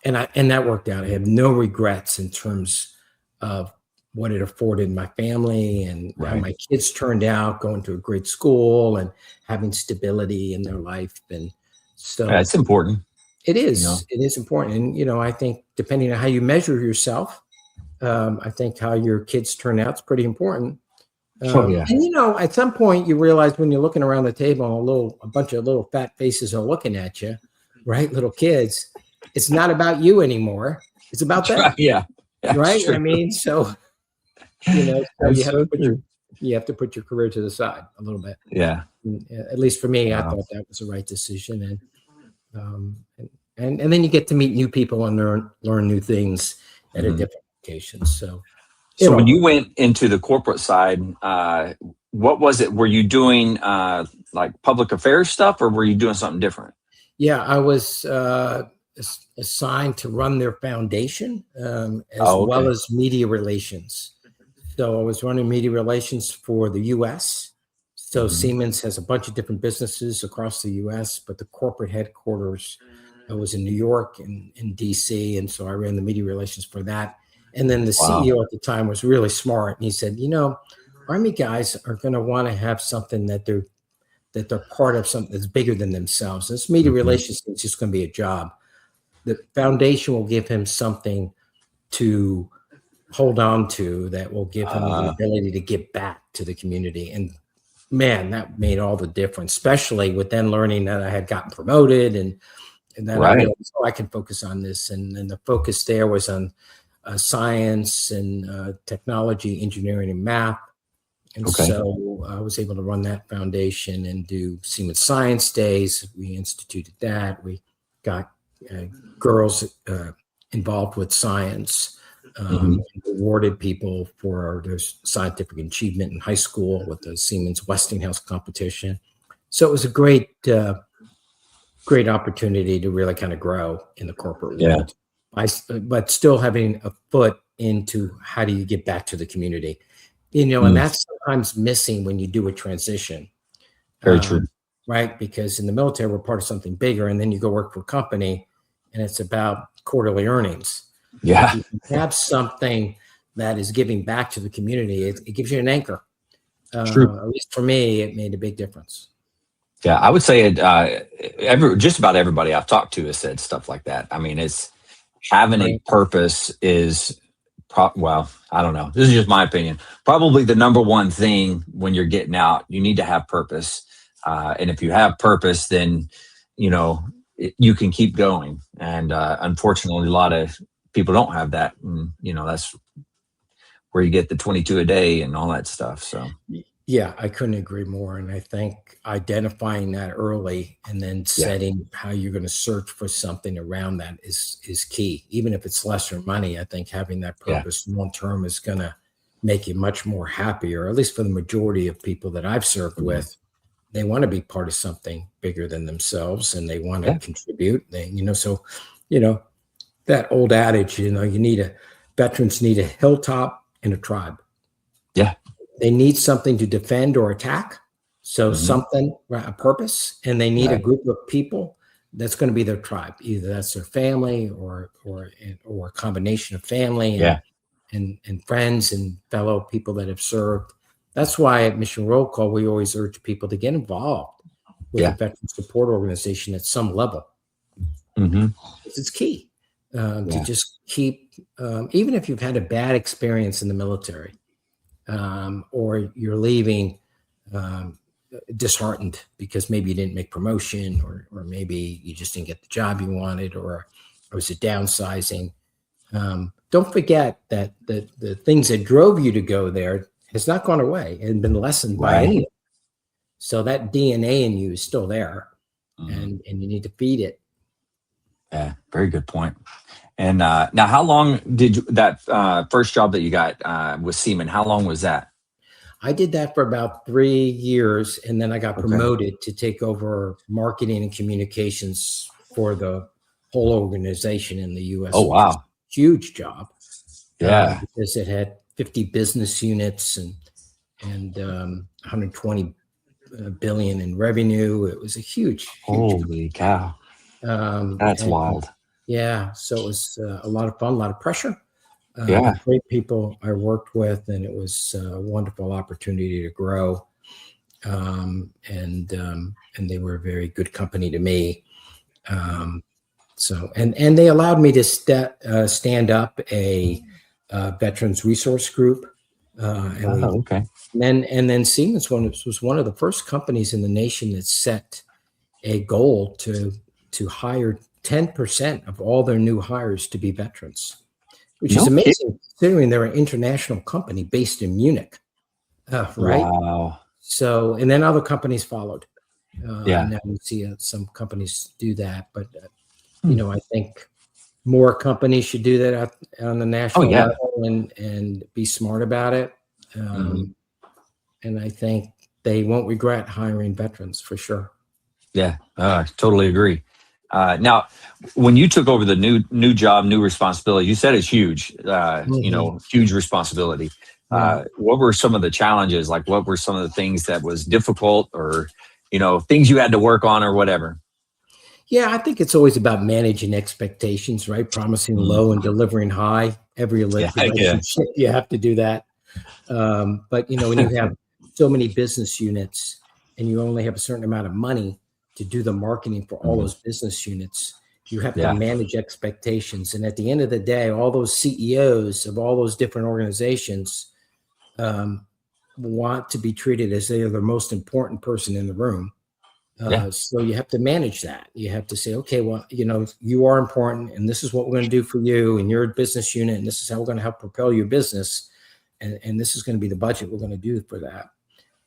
And that worked out. I have no regrets in terms of what it afforded my family and how my kids turned out, going to a great school and having stability in their life. And so it's important. It is. It is important. And, I think depending on how you measure yourself, I think how your kids turn out is pretty important. And, at some point you realize when you're looking around the table, a bunch of little fat faces are looking at you, right? Little kids. It's not about you anymore. It's about them. Yeah. Right. True. I mean, so, you have to put your career to the side a little bit. Yeah. At least for me, I thought that was the right decision. And then you get to meet new people and learn new things at a different location. So when you went into the corporate side, what was it? Were you doing like public affairs stuff, or were you doing something different? Yeah, I was assigned to run their foundation well as media relations. So I was running media relations for the U.S. So Siemens has a bunch of different businesses across the U.S., but the corporate headquarters was in New York and in D.C., and so I ran the media relations for that. And then the CEO at the time was really smart, and he said, Army guys are going to want to have something that they're part of, something that's bigger than themselves. This media relations is just going to be a job. The foundation will give him something to hold on to that will give him the ability to give back to the community. And man, that made all the difference, especially with then learning that I had gotten promoted and then I realized, I can focus on this. And the focus there was on science and technology, engineering, and math. And so I was able to run that foundation and do Siemens Science Days. We instituted that. We got girls involved with science, rewarded people for their scientific achievement in high school with the Siemens Westinghouse competition. So it was a great opportunity to really kind of grow in the corporate world, but still having a foot into how do you get back to the community, and that's sometimes missing when you do a transition. Very true. Right? Because in the military, we're part of something bigger, and then you go work for a company and it's about quarterly earnings. Yeah. If you have something that is giving back to the community, it gives you an anchor. True. At least for me, it made a big difference. Yeah, I would say it. Just about everybody I've talked to has said stuff like that. I mean, it's having a purpose is, well, I don't know. This is just my opinion. Probably the number one thing when you're getting out, you need to have purpose. And if you have purpose, then you can keep going. And unfortunately, a lot of people don't have that. And that's where you get the 22 a day and all that stuff. So. Yeah, I couldn't agree more. And I think identifying that early and then setting how you're going to search for something around that is key. Even if it's lesser money, I think having that purpose long term is going to make you much more happier, at least for the majority of people that I've served with. They want to be part of something bigger than themselves and they want to contribute. That old adage, veterans need a hilltop and a tribe. Yeah. They need something to defend or attack. So something, a purpose, and they need a group of people that's going to be their tribe. Either that's their family or a combination of family and friends and fellow people that have served. That's why at Mission Roll Call, we always urge people to get involved with the Veteran Support Organization at some level. It's key to just keep, even if you've had a bad experience in the military, or you're leaving disheartened because maybe you didn't make promotion or maybe you just didn't get the job you wanted or it was a downsizing. Don't forget that the things that drove you to go there has not gone away and been lessened by anyone. So that DNA in you is still there and you need to feed it. Yeah, very good point. And now, how long did that first job that you got with Siemens, how long was that? I did that for about 3 years, and then I got promoted to take over marketing and communications for the whole organization in the U.S. Oh, wow. Huge job. Yeah. Because it had 50 business units and 120 billion in revenue. It was a huge Holy cow. That's wild. Yeah. So it was a lot of fun, a lot of pressure. Yeah. Great people I worked with, and it was a wonderful opportunity to grow. And they were a very good company to me. And they allowed me to stand up a veterans resource group. Okay. And then Siemens was one of the first companies in the nation that set a goal to hire 10% of all their new hires to be veterans, which is No kidding. amazing considering they're an international company based in Munich, right? Wow. So, and then other companies followed. Yeah. And now we see some companies do that, but I think more companies should do that on the national level and be smart about it. And I think they won't regret hiring veterans for sure. Yeah, totally agree. Now, when you took over the new job, new responsibility, you said it's huge. Huge responsibility. What were some of the challenges? Like, what were some of the things that was difficult, or things you had to work on, or whatever? Yeah, I think it's always about managing expectations, right? Promising low and delivering high. Every relationship, you have to do that. But when you have so many business units and you only have a certain amount of money to do the marketing for all those business units, you have to manage expectations. And at the end of the day, all those CEOs of all those different organizations want to be treated as they are the most important person in the room. So you have to manage that. You have to say, okay, well, you are important, and this is what we're going to do for you and your business unit, and this is how we're going to help propel your business, and this is going to be the budget we're going to do for that,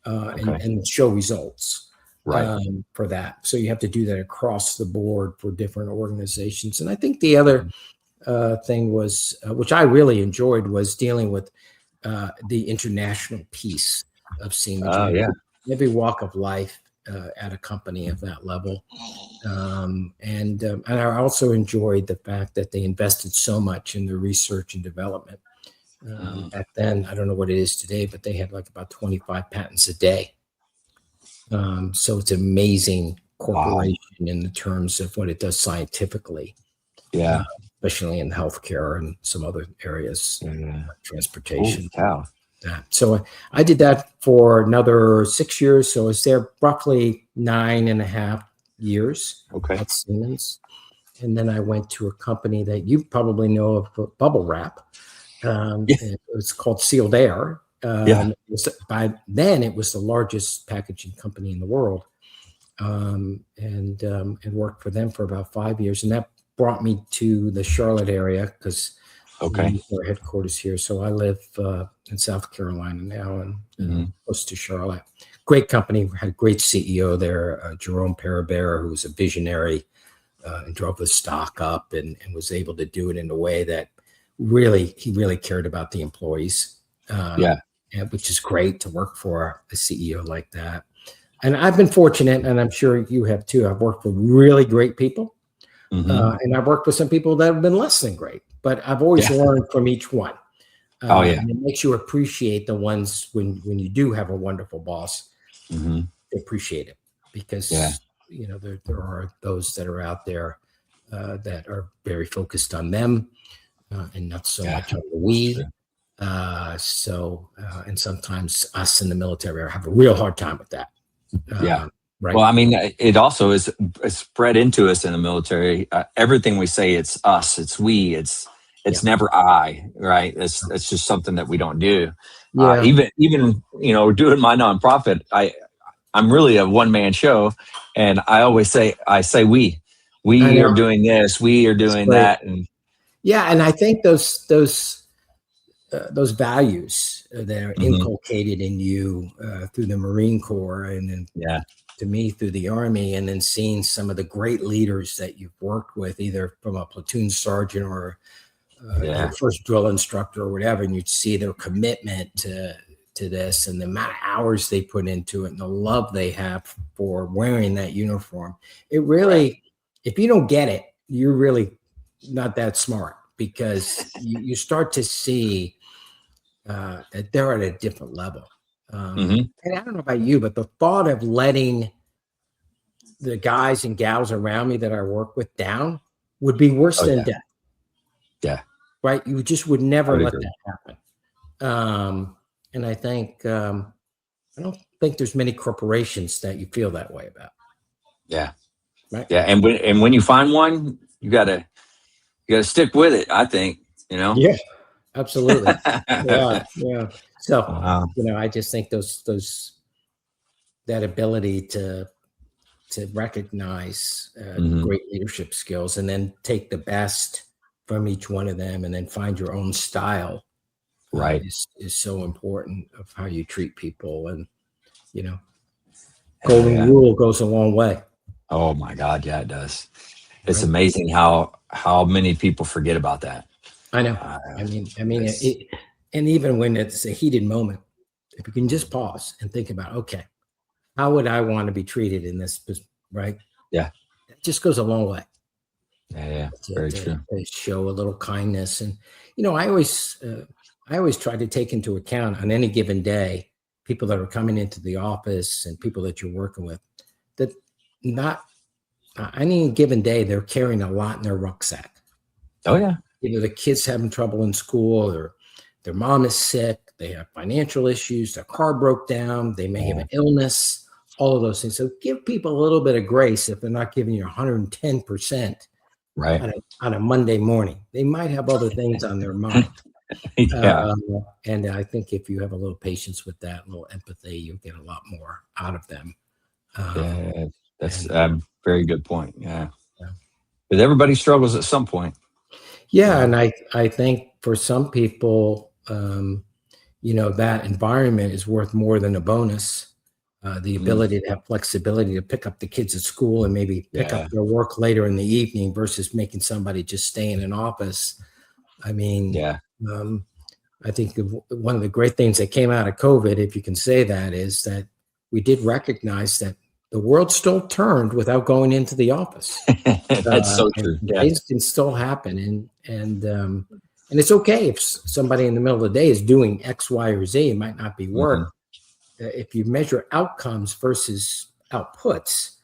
and show results for that. So you have to do that across the board for different organizations. And I think the other thing was, which I really enjoyed, was dealing with the international piece of Siemens. Every walk of life. At a company of that level. And I also enjoyed the fact that they invested so much in the research and development. Back then, I don't know what it is today, but they had like about 25 patents a day. So it's an amazing corporation in the terms of what it does scientifically. Yeah. Especially in healthcare and some other areas, transportation. Holy cow. So I did that for another 6 years. So I was there roughly 9.5 years at Siemens. And then I went to a company that you probably know of, Bubble Wrap. It was called Sealed Air. By then, it was the largest packaging company in the world. And worked for them for about 5 years. And that brought me to the Charlotte area because our headquarters here. So I live in South Carolina now, and close to Charlotte. Great company. Had a great CEO there, Jerome Parabera, who was a visionary and drove the stock up and was able to do it in a way that he really cared about the employees. Which is great to work for a CEO like that. And I've been fortunate, and I'm sure you have too. I've worked with really great people. And I've worked with some people that have been less than great, but I've always learned from each one. And it makes you appreciate the ones when you do have a wonderful boss. Appreciate it because there are those that are out there that are very focused on them and not so much on the we. And sometimes us in the military have a real hard time with that. Right. Well, I mean, it also is spread into us in the military. Everything we say, it's us, it's we, it's never I, right? It's just something that we don't do. Even doing my nonprofit, I'm really a one-man show, and I always say we are doing this, we are doing that, and and I think those values that are inculcated in you through the Marine Corps, and then to me through the Army, and then seeing some of the great leaders that you've worked with, either from a platoon sergeant or your first drill instructor or whatever, and you'd see their commitment to this and the amount of hours they put into it and the love they have for wearing that uniform. It really, if you don't get it, you're really not that smart, because you start to see that they're at a different level. And I don't know about you, but the thought of letting the guys and gals around me that I work with down would be worse Oh, than yeah. death. Yeah. Right? You just would never let agree. that happen. And I think I don't think there's many corporations that you feel that way about. Yeah. Right? Yeah. And when you find one, you gotta stick with it, I think, you know? Yeah, absolutely. Yeah, yeah. So, Wow. I just think that ability to recognize Mhm. great leadership skills and then take the best from each one of them and then find your own style Right. is so important of how you treat people. And, golden Yeah. rule goes a long way. Oh my God. Yeah, it does. It's Right? amazing how many people forget about that. I know. Uh, I mean, it's- and even when it's a heated moment, if you can just pause and think about, okay, how would I want to be treated in this, right? Yeah. It just goes a long way. Yeah. Very true. To show a little kindness. And, I always try to take into account on any given day, people that are coming into the office and people that you're working with, that not on any given day, they're carrying a lot in their rucksack. Oh yeah. The kids having trouble in school, or their mom is sick, they have financial issues, their car broke down, they may have an illness, all of those things. So give people a little bit of grace if they're not giving you 110% Right. on a Monday morning. They might have other things on their mind. Yeah. And I think if you have a little patience with that, a little empathy, you'll get a lot more out of them. Yeah. That's a very good point. Yeah. Yeah. Because everybody struggles at some point. Yeah. And I think for some people, that environment is worth more than a bonus. The ability to have flexibility to pick up the kids at school and maybe pick up their work later in the evening versus making somebody just stay in an office. I mean, I think one of the great things that came out of COVID, if you can say that, is that we did recognize that the world still turned without going into the office. That's so true. Yeah. Things can still happen, and it's okay if somebody in the middle of the day is doing X, Y, or Z. It might not be work. If you measure outcomes versus outputs,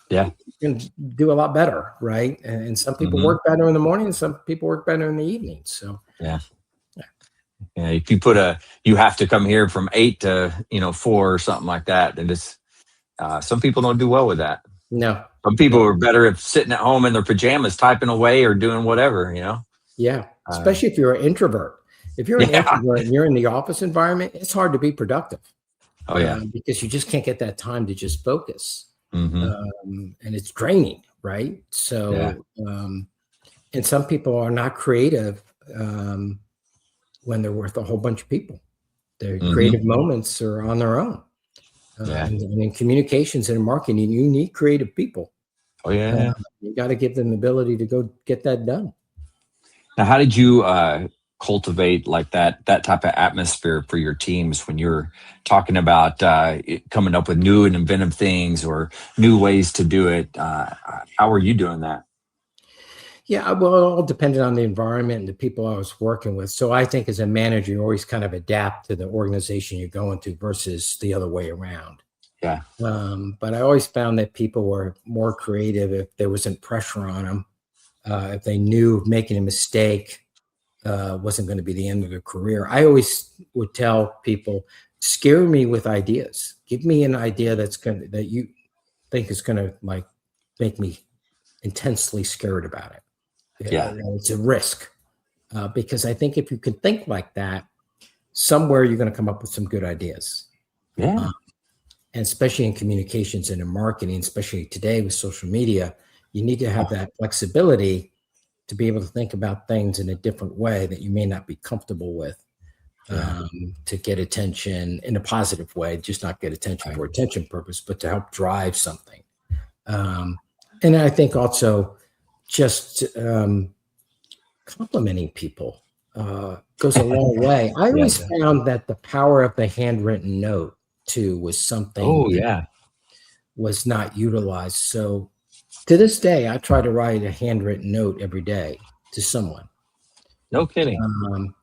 Yeah. you can do a lot better, right? And some people work better in the morning, and some people work better in the evening. So yeah. If you you have to come here from 8 to 4 or something like that, then it's some people don't do well with that. No. Some people are better at sitting at home in their pajamas, typing away or doing whatever, Yeah, especially if you're an introvert. If you're an introvert and you're in the office environment, it's hard to be productive. Oh yeah, because you just can't get that time to just focus, mm-hmm. And it's draining, right? So, and some people are not creative when they're with a whole bunch of people. Their creative moments are on their own. And in communications and in marketing, you need creative people. Oh yeah, you got to give them the ability to go get that done. Now, how did you cultivate like that type of atmosphere for your teams when you're talking about coming up with new and inventive things or new ways to do it? How are you doing that? Yeah, well, it all depended on the environment and the people I was working with. So I think as a manager, you always kind of adapt to the organization you're going to versus the other way around. Yeah. But I always found that people were more creative if there wasn't pressure on them. If they knew making a mistake wasn't going to be the end of their career. I always would tell people, scare me with ideas. Give me an idea that you think is going to like make me intensely scared about it. Yeah. It's a risk because I think if you can think like that, somewhere you're going to come up with some good ideas. Yeah. And especially in communications and in marketing, especially today with social media, you need to have that flexibility to be able to think about things in a different way that you may not be comfortable with to get attention in a positive way, just not get attention for attention purpose, but to help drive something. And I think also just complimenting people goes a long way. I always found that the power of the handwritten note too was something was not utilized. So to this day, I try to write a handwritten note every day to someone. No kidding.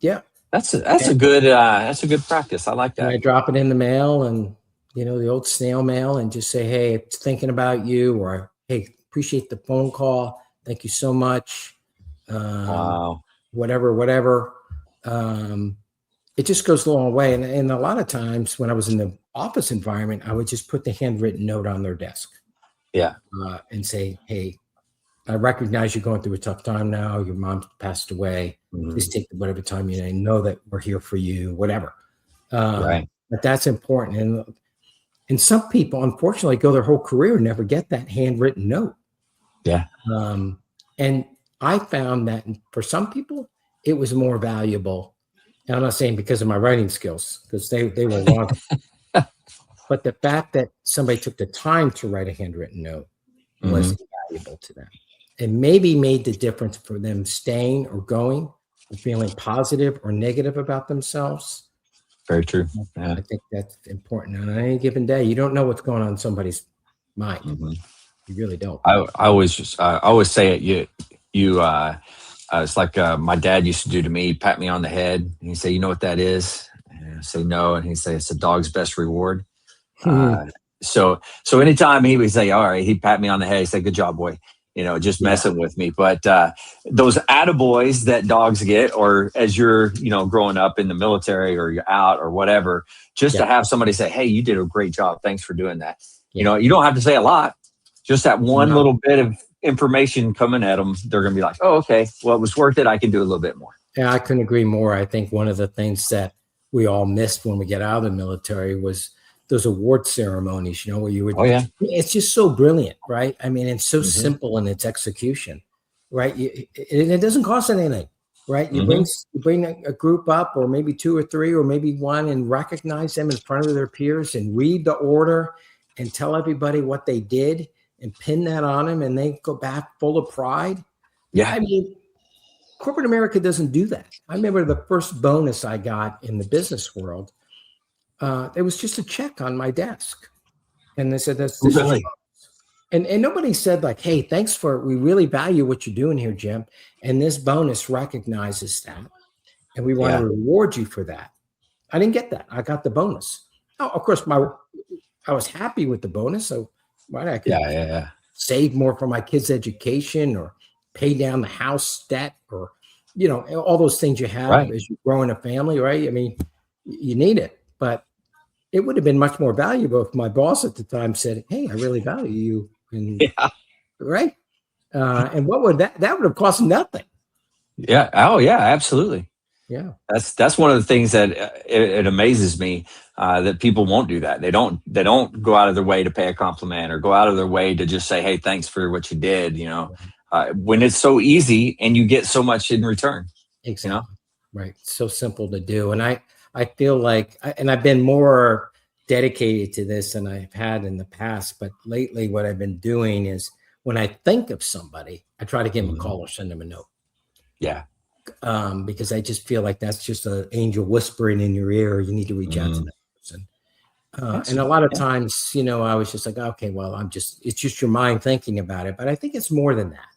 Yeah, that's a good practice. I like that. And I drop it in the mail, and the old snail mail, and just say, "Hey, it's thinking about you," or "Hey, appreciate the phone call. Thank you so much. Wow. Whatever. It just goes a long way. And a lot of times when I was in the office environment, I would just put the handwritten note on their desk. Yeah. And say, hey, I recognize you're going through a tough time now. Your mom passed away. Just take whatever time you need. Know that we're here for you, whatever. Right. But that's important. And some people, unfortunately, go their whole career and never get that handwritten note. Yeah. And I found that for some people, it was more valuable. And I'm not saying because of my writing skills, because they were wrong. But the fact that somebody took the time to write a handwritten note was valuable to them. And maybe made the difference for them staying or going, or feeling positive or negative about themselves. Very true. Yeah. I think that's important. On any given day, you don't know what's going on in somebody's mind. You really don't. I always say it. It's like my dad used to do to me, pat me on the head, and he'd say, "You know what that is?" And I say, "No," and he'd say, "It's a dog's best reward." So anytime he would say, "All right," he'd pat me on the head, he'd say, "Good job, boy." Just messing with me. But those attaboys that dogs get, or as you're, growing up in the military or you're out or whatever, just to have somebody say, "Hey, you did a great job. Thanks for doing that." You don't have to say a lot. Just that one little bit of information coming at them, they're going to be like, "Oh, okay. Well, it was worth it. I can do a little bit more." Yeah, I couldn't agree more. I think one of the things that we all missed when we get out of the military was those award ceremonies, where you would, it's just so brilliant, right? I mean, it's so simple in its execution, right? And it doesn't cost anything, right? You bring a group up, or maybe two or three, or maybe one, and recognize them in front of their peers and read the order and tell everybody what they did and pin that on them, and they go back full of pride. Yeah. I mean, corporate America doesn't do that. I remember the first bonus I got in the business world. There was just a check on my desk, and they said, "That's really?" And nobody said like, "Hey, we really value what you're doing here, Jim, and this bonus recognizes that, and we want to reward you for that." I didn't get that. I got the bonus. Oh, of course, I was happy with the bonus, so I could save more for my kids' education, or pay down the house debt, or all those things you have as you're growing a family, right? I mean, you need it, but it would have been much more valuable if my boss at the time said, "Hey, I really value you," and right? And what would that would have cost nothing? Yeah. Oh, yeah. Absolutely. Yeah. That's one of the things that it amazes me that people won't do that. They don't go out of their way to pay a compliment, or go out of their way to just say, "Hey, thanks for what you did." When it's so easy and you get so much in return. Exactly. Right. So simple to do. And I feel like, and I've been more dedicated to this than I've had in the past, but lately what I've been doing is when I think of somebody, I try to give them a call or send them a note. Yeah. Because I just feel like that's just an angel whispering in your ear. You need to reach out to that person. And a lot of times, I was just like, okay, well, it's just your mind thinking about it. But I think it's more than that.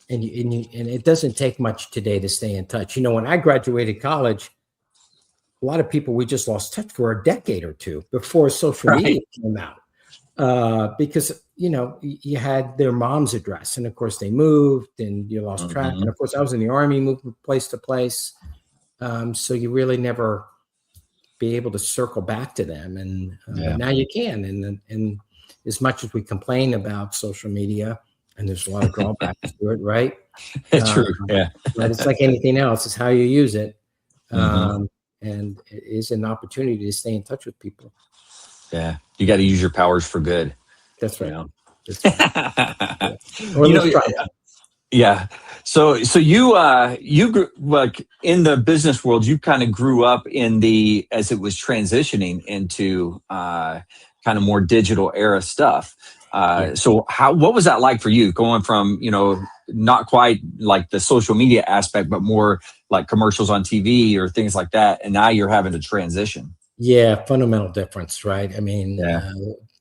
And it doesn't take much today to stay in touch. When I graduated college, a lot of people, we just lost touch for a decade or two before social media came out. Because, you had their mom's address, and of course they moved and you lost track. And of course I was in the Army, moved from place to place. So you really never be able to circle back to them. And but now you can. And as much as we complain about social media, and there's a lot of drawbacks to it, right? It's true. Yeah. But it's like anything else. It's how you use it. And it is an opportunity to stay in touch with people. Yeah. You got to use your powers for good. That's right. That's right. Yeah. So you grew, like, in the business world, you kind of grew up as it was transitioning into kind of more digital era stuff. So what was that like for you, going from, not quite like the social media aspect, but more like commercials on TV or things like that, and now you're having to transition? Yeah, fundamental difference, right? I mean,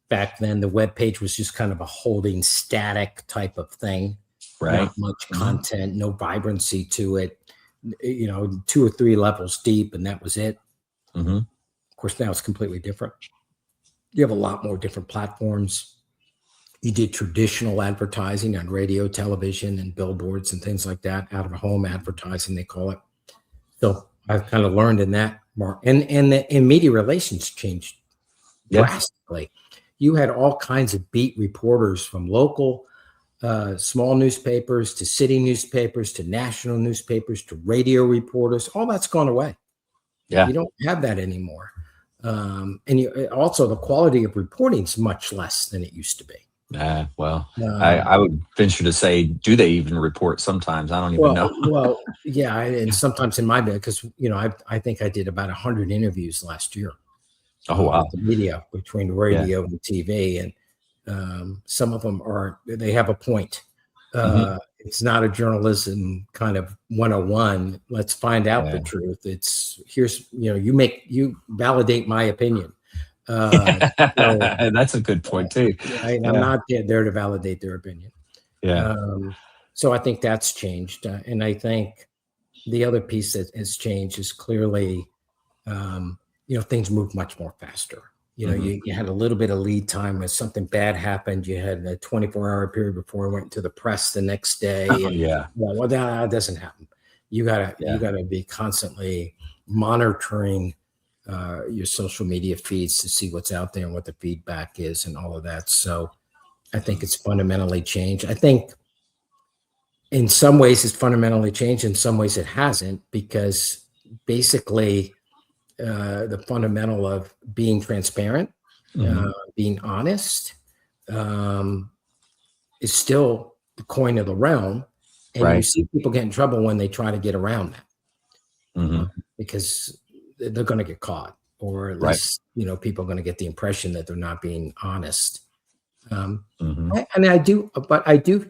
back then the web page was just kind of a holding static type of thing, right? Not much content, no vibrancy to it, 2 or 3 levels deep, and that was it. Of course, now it's completely different. You have a lot more different platforms. You did traditional advertising on radio, television, and billboards and things like that, out of home advertising, they call it. So I've kind of learned in that and media relations changed drastically. You had all kinds of beat reporters from local small newspapers to city newspapers to national newspapers to radio reporters. All that's gone away. Yeah. You don't have that anymore. And also the quality of reporting is much less than it used to be. I would venture to say, do they even report sometimes? I don't even know. Well, yeah. And sometimes in my bed, because, I think I did about 100 interviews last year. Oh, wow. With the media, between radio and TV. And some of them they have a point. It's not a journalism kind of 101. Let's find out the truth. You validate my opinion. That's a good point too. I'm not there to validate their opinion. Yeah. So I think that's changed. And I think the other piece that has changed is clearly, things move much more faster. You had a little bit of lead time when something bad happened. You had a 24-hour period before it went to the press the next day. Well, that doesn't happen. You gotta be constantly monitoring your social media feeds to see what's out there and what the feedback is and all of that. So I think it's fundamentally changed. I think in some ways it's fundamentally changed. In some ways it hasn't, because basically the fundamental of being transparent, being honest, is still the coin of the realm. And you see people get in trouble when they try to get around that, because they're going to get caught, or at least, people are going to get the impression that they're not being honest. And I do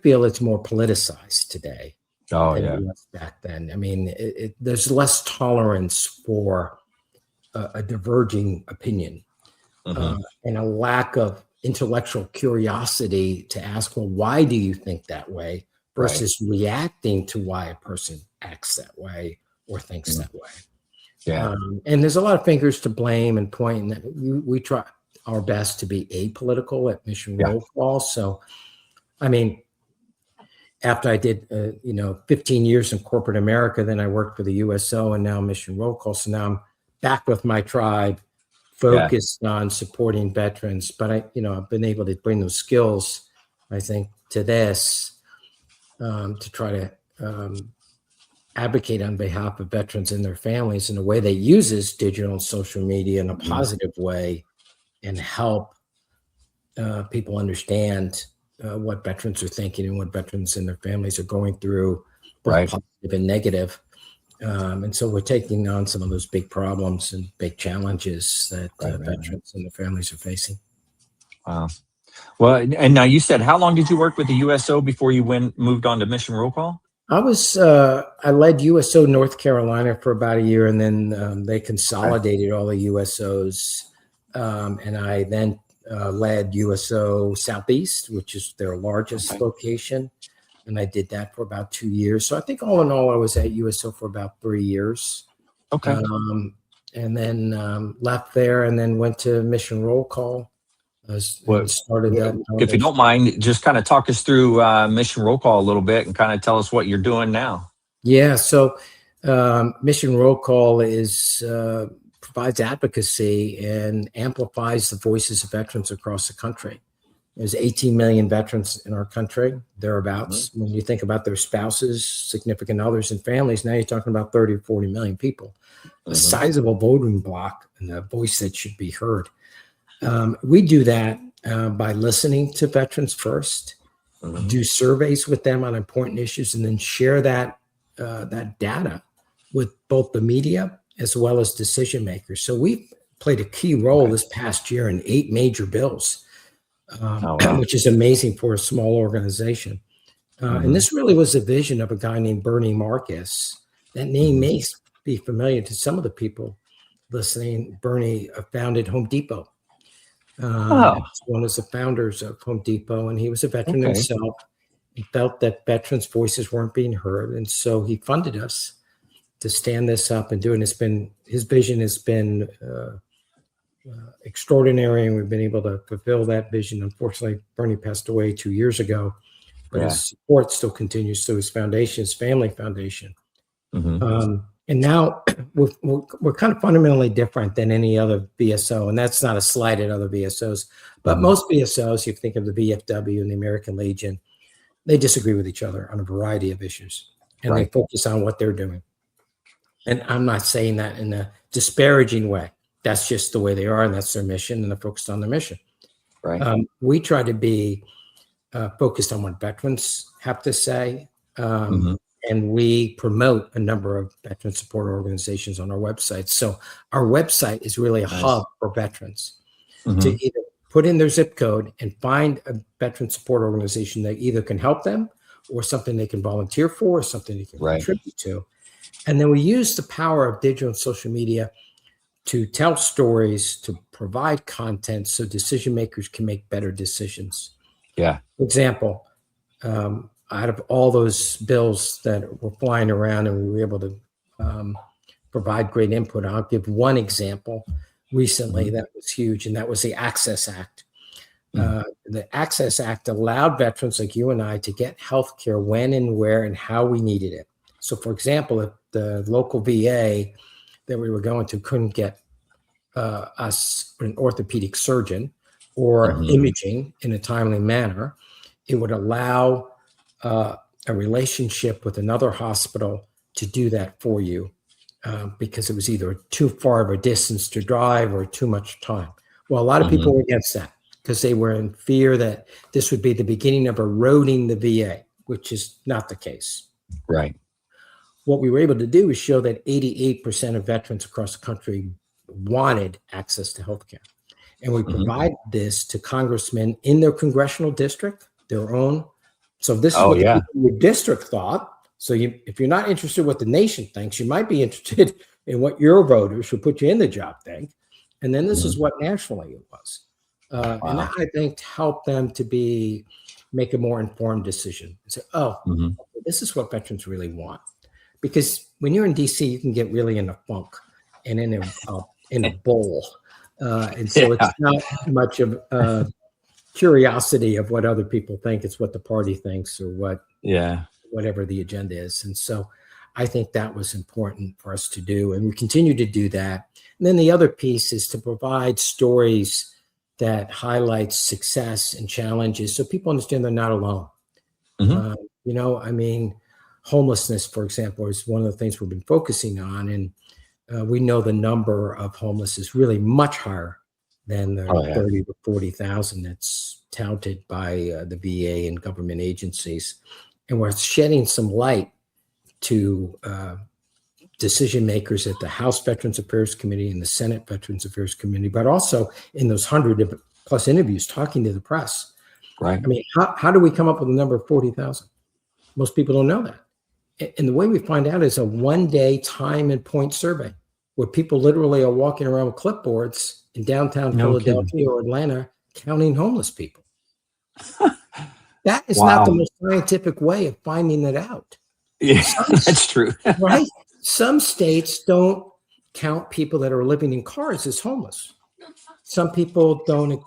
feel it's more politicized today. Than it was back then. I mean, there's less tolerance for a diverging opinion, and a lack of intellectual curiosity to ask, well, why do you think that way, versus reacting to why a person acts that way or thinks that way. And there's a lot of fingers to blame and point, and we try our best to be apolitical at Mission Roll Call. So, I mean, after I did, 15 years in corporate America, then I worked for the USO and now Mission Roll Call. So now I'm back with my tribe, focused on supporting veterans. But I've been able to bring those skills, I think, to this, to try to advocate on behalf of veterans and their families in a way that uses digital and social media in a positive way, and help people understand what veterans are thinking and what veterans and their families are going through, both positive and negative. And so we're taking on some of those big problems and big challenges that veterans and their families are facing. Wow. Well, and now you said, how long did you work with the USO before you moved on to Mission Roll Call? I led USO North Carolina for about a year, and then they consolidated all the USOs. And I then led USO Southeast, which is their largest location. And I did that for about 2 years. So I think all in all, I was at USO for about 3 years. Okay. And then left there and then went to Mission Roll Call. Started that. If you don't mind, just kind of talk us through Mission Roll Call a little bit and kind of tell us what you're doing now. Yeah. So Mission Roll Call provides advocacy and amplifies the voices of veterans across the country. There's 18 million veterans in our country, thereabouts. When you think about their spouses, significant others, and families, now you're talking about 30 or 40 million people. A sizable voting block and a voice that should be heard. We do that by listening to veterans first, do surveys with them on important issues, and then share that data with both the media as well as decision makers. So we played a key role this past year in 8 major bills, which is amazing for a small organization. And this really was a vision of a guy named Bernie Marcus. That name may be familiar to some of the people listening. Bernie founded Home Depot. One of the founders of Home Depot, and he was a veteran himself. He felt that veterans' voices weren't being heard, and so he funded us to stand this up and do it. And his vision has been extraordinary, and we've been able to fulfill that vision. Unfortunately, Bernie passed away 2 years ago, but his support still continues through his foundation, his family foundation. And now we're kind of fundamentally different than any other VSO, and that's not a slight at other VSOs. But most VSOs, you think of the VFW and the American Legion, they disagree with each other on a variety of issues, and they focus on what they're doing. And I'm not saying that in a disparaging way. That's just the way they are, and that's their mission, and they're focused on their mission. We try to be focused on what veterans have to say, and we promote a number of veteran support organizations on our website. So our website is really a hub for veterans to either put in their zip code and find a veteran support organization that either can help them or something they can volunteer for or something they can contribute to. And then we use the power of digital and social media to tell stories, to provide content so decision makers can make better decisions. For example, out of all those bills that were flying around and we were able to provide great input, I'll give one example recently that was huge, and that was the Access Act. The Access Act allowed veterans like you and I to get health care when and where and how we needed it. So, for example, if the local VA that we were going to couldn't get us an orthopedic surgeon or imaging in a timely manner, it would allow a relationship with another hospital to do that for you because it was either too far of a distance to drive or too much time. Well, a lot of people were against that because they were in fear that this would be the beginning of eroding the VA, which is not the case. What we were able to do is show that 88% of veterans across the country wanted access to healthcare. And we provide this to congressmen in their congressional district, their own. So this is what your district thought. So if you're not interested in what the nation thinks, you might be interested in what your voters who put you in the job think. And then this is what nationally it was. And that, I think, helped them to make a more informed decision. Say, this is what veterans really want. Because when you're in DC, you can get really in a funk and in a bowl. And so it's not much of curiosity of what other people think. It's what the party thinks or whatever the agenda is. And so I think that was important for us to do. And we continue to do that. And then the other piece is to provide stories that highlight success and challenges so people understand they're not alone. Homelessness, for example, is one of the things we've been focusing on. And we know the number of homeless is really much higher than the 30 to 40,000 that's touted by the VA and government agencies. And we're shedding some light to decision makers at the House Veterans Affairs Committee and the Senate Veterans Affairs Committee, but also in those 100+ interviews talking to the press. I mean, how do we come up with a number of 40,000? Most people don't know that. And the way we find out is a one-day time and point survey where people literally are walking around with clipboards in downtown Philadelphia or Atlanta counting homeless people. That is not the most scientific way of finding it out. That's true. Right? Some states don't count people that are living in cars as homeless. Some people don't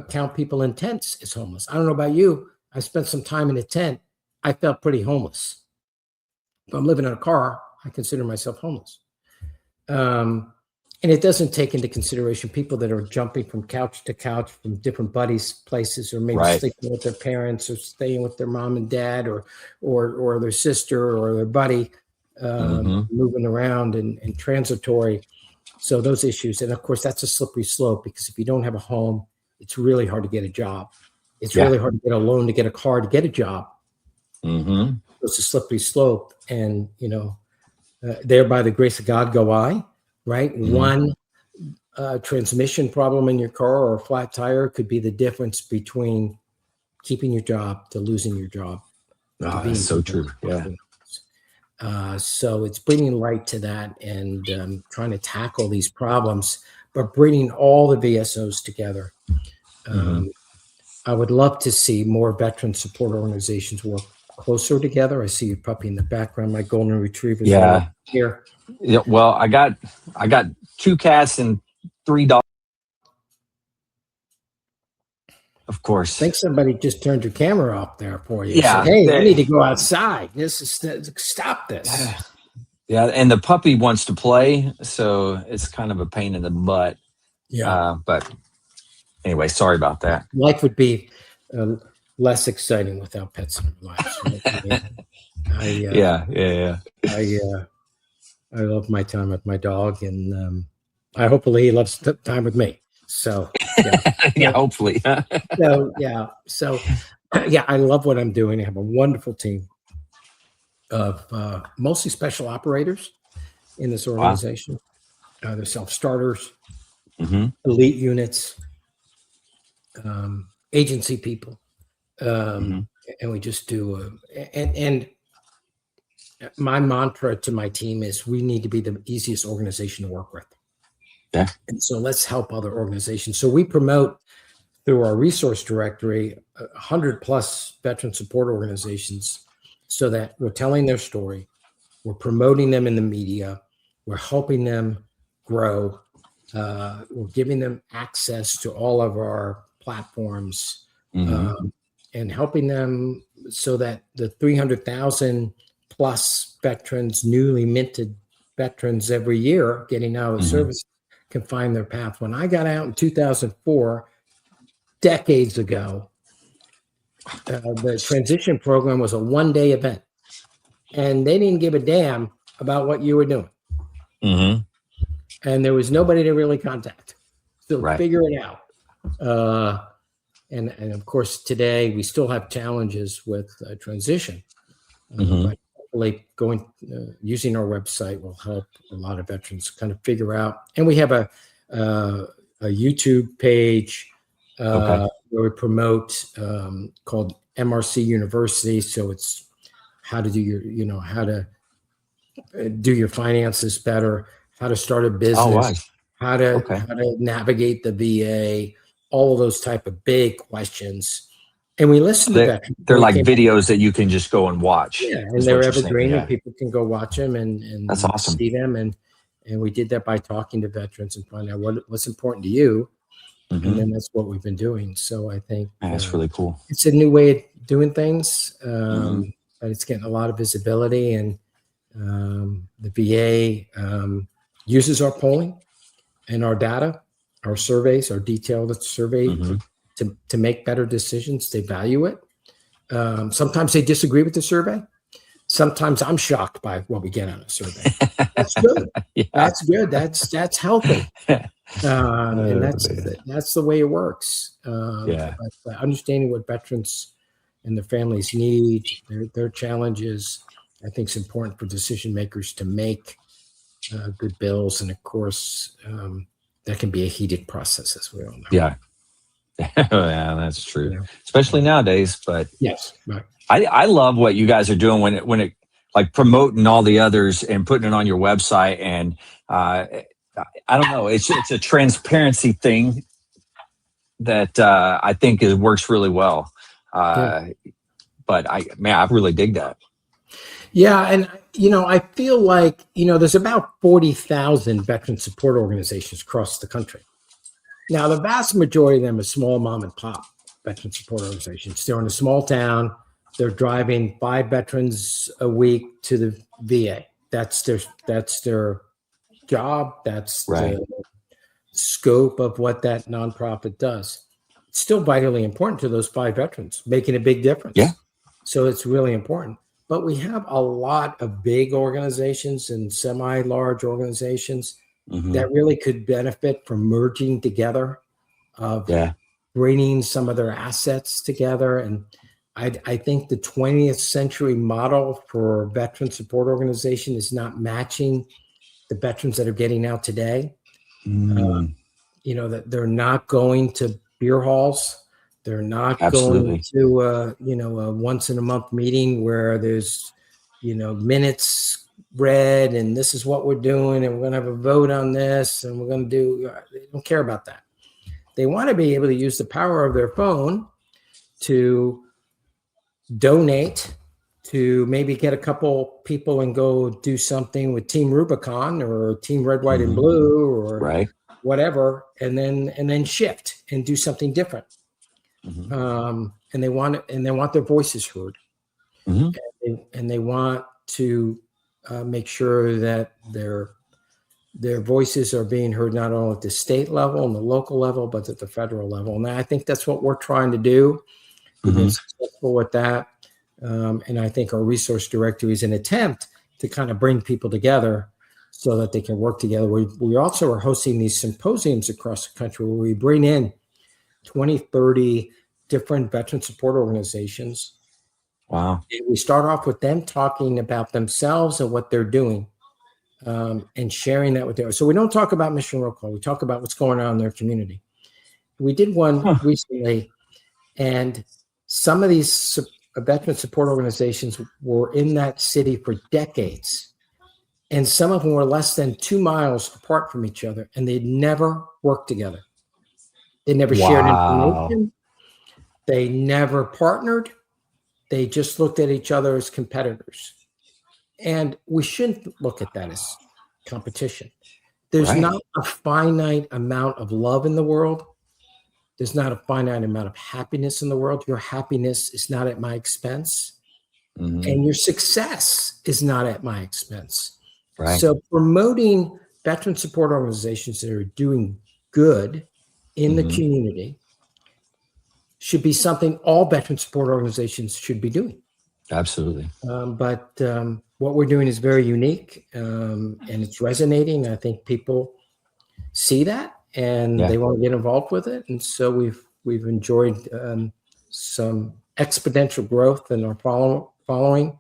count people in tents as homeless. I don't know about you. I spent some time in a tent. I felt pretty homeless. If I'm living in a car, I consider myself homeless. And it doesn't take into consideration people that are jumping from couch to couch from different buddies' places, or maybe sleeping with their parents, or staying with their mom and dad, or their sister or their buddy, moving around and transitory. So those issues, and of course, that's a slippery slope because if you don't have a home, it's really hard to get a job. It's really hard to get a loan, to get a car, to get a job. It's a slippery slope, and there by the grace of God go I. Right, one transmission problem in your car or a flat tire could be the difference between keeping your job to losing your job. That's so true. So it's bringing light to that and trying to tackle these problems, but bringing all the VSOs together. I would love to see more veteran support organizations work closer together. I see your puppy in the background, my golden retriever. Here. Yeah. Well, I got 2 cats and 3 dogs. Of course. I think somebody just turned your camera off there for you. Yeah. Said, hey, I need to go outside. Stop this. Yeah, and the puppy wants to play, so it's kind of a pain in the butt. Yeah. But anyway, sorry about that. Life would be less exciting without pets in our lives. Right? I love my time with my dog, and I hopefully he loves time with me. So yeah, hopefully. So I love what I'm doing. I have a wonderful team of mostly special operators in this organization. Wow. They're self-starters, elite units, agency people, and we just do. And my mantra to my team is we need to be the easiest organization to work with. Yeah. And so let's help other organizations. So we promote through our resource directory 100+ veteran support organizations so that we're telling their story, we're promoting them in the media, we're helping them grow, we're giving them access to all of our platforms, and helping them so that the 300,000 plus veterans, newly minted veterans every year getting out of service can find their path. When I got out in 2004, decades ago, the transition program was a one-day event, and they didn't give a damn about what you were doing. And there was nobody to really contact. So figure it out. And of course, today we still have challenges with transition. But hopefully using our website will help a lot of veterans kind of figure out. And we have a YouTube page where we promote called MRC University. So it's how to do your finances better, how to start a business, how to navigate the VA, all of those type of big questions. And we listen to that. They're like videos that you can just go and watch. Yeah, and they're evergreen, and people can go watch them and that's awesome. See them. And we did that by talking to veterans and finding out what's important to you. And then that's what we've been doing. So I think that's really cool. It's a new way of doing things, but it's getting a lot of visibility. And the VA uses our polling and our data, our surveys, our detailed survey to make better decisions. They value it. Sometimes they disagree with the survey. Sometimes I'm shocked by what we get on a survey. That's good. That's good. That's healthy. And that's the way it works. But understanding what veterans and their families need, their challenges, I think is important for decision makers to make good bills. And of course, that can be a heated process, as we all know. Yeah, that's true, especially nowadays. But yes, right. I love what you guys are doing when it like promoting all the others and putting it on your website. And I don't know, it's a transparency thing that I think works really well. But I really dig that. Yeah, and I feel like there's about 40,000 veteran support organizations across the country. Now, the vast majority of them are small mom and pop veteran support organizations. They're in a small town. They're driving 5 veterans a week to the VA. That's their job. That's the scope of what that nonprofit does. It's still vitally important to those 5 veterans, making a big difference. Yeah. So it's really important. But we have a lot of big organizations and semi-large organizations that really could benefit from merging together, bringing some of their assets together. And I think the 20th century model for veteran support organization is not matching the veterans that are getting out today. That they're not going to beer halls. They're not going to a once in a month meeting where there's minutes read and this is what we're doing and we're going to have a vote on this and we're going to do. They don't care about that. They want to be able to use the power of their phone to donate, to maybe get a couple people and go do something with Team Rubicon or Team Red, White, and Blue or whatever, and then shift and do something different. and they want their voices heard, and they want to make sure that their voices are being heard not only at the state level and the local level, but at the federal level. And I think that's what we're trying to do. We've been successful with that. And I think our resource directory is an attempt to kind of bring people together so that they can work together. We also are hosting these symposiums across the country where we bring in 20, 30 different veteran support organizations. Wow. And we start off with them talking about themselves and what they're doing. And sharing that with them. So we don't talk about mission roll call. We talk about what's going on in their community. We did one recently, and some of these veteran support organizations were in that city for decades. And some of them were less than 2 miles apart from each other, and they'd never worked together. They never shared information. They never partnered. They just looked at each other as competitors. And we shouldn't look at that as competition. There's not a finite amount of love in the world. There's not a finite amount of happiness in the world. Your happiness is not at my expense. And your success is not at my expense. So promoting veteran support organizations that are doing good in the community should be something all veteran support organizations should be doing. Absolutely. But what we're doing is very unique, and it's resonating. I think people see that, and they want to get involved with it. And so we've enjoyed some exponential growth in our following.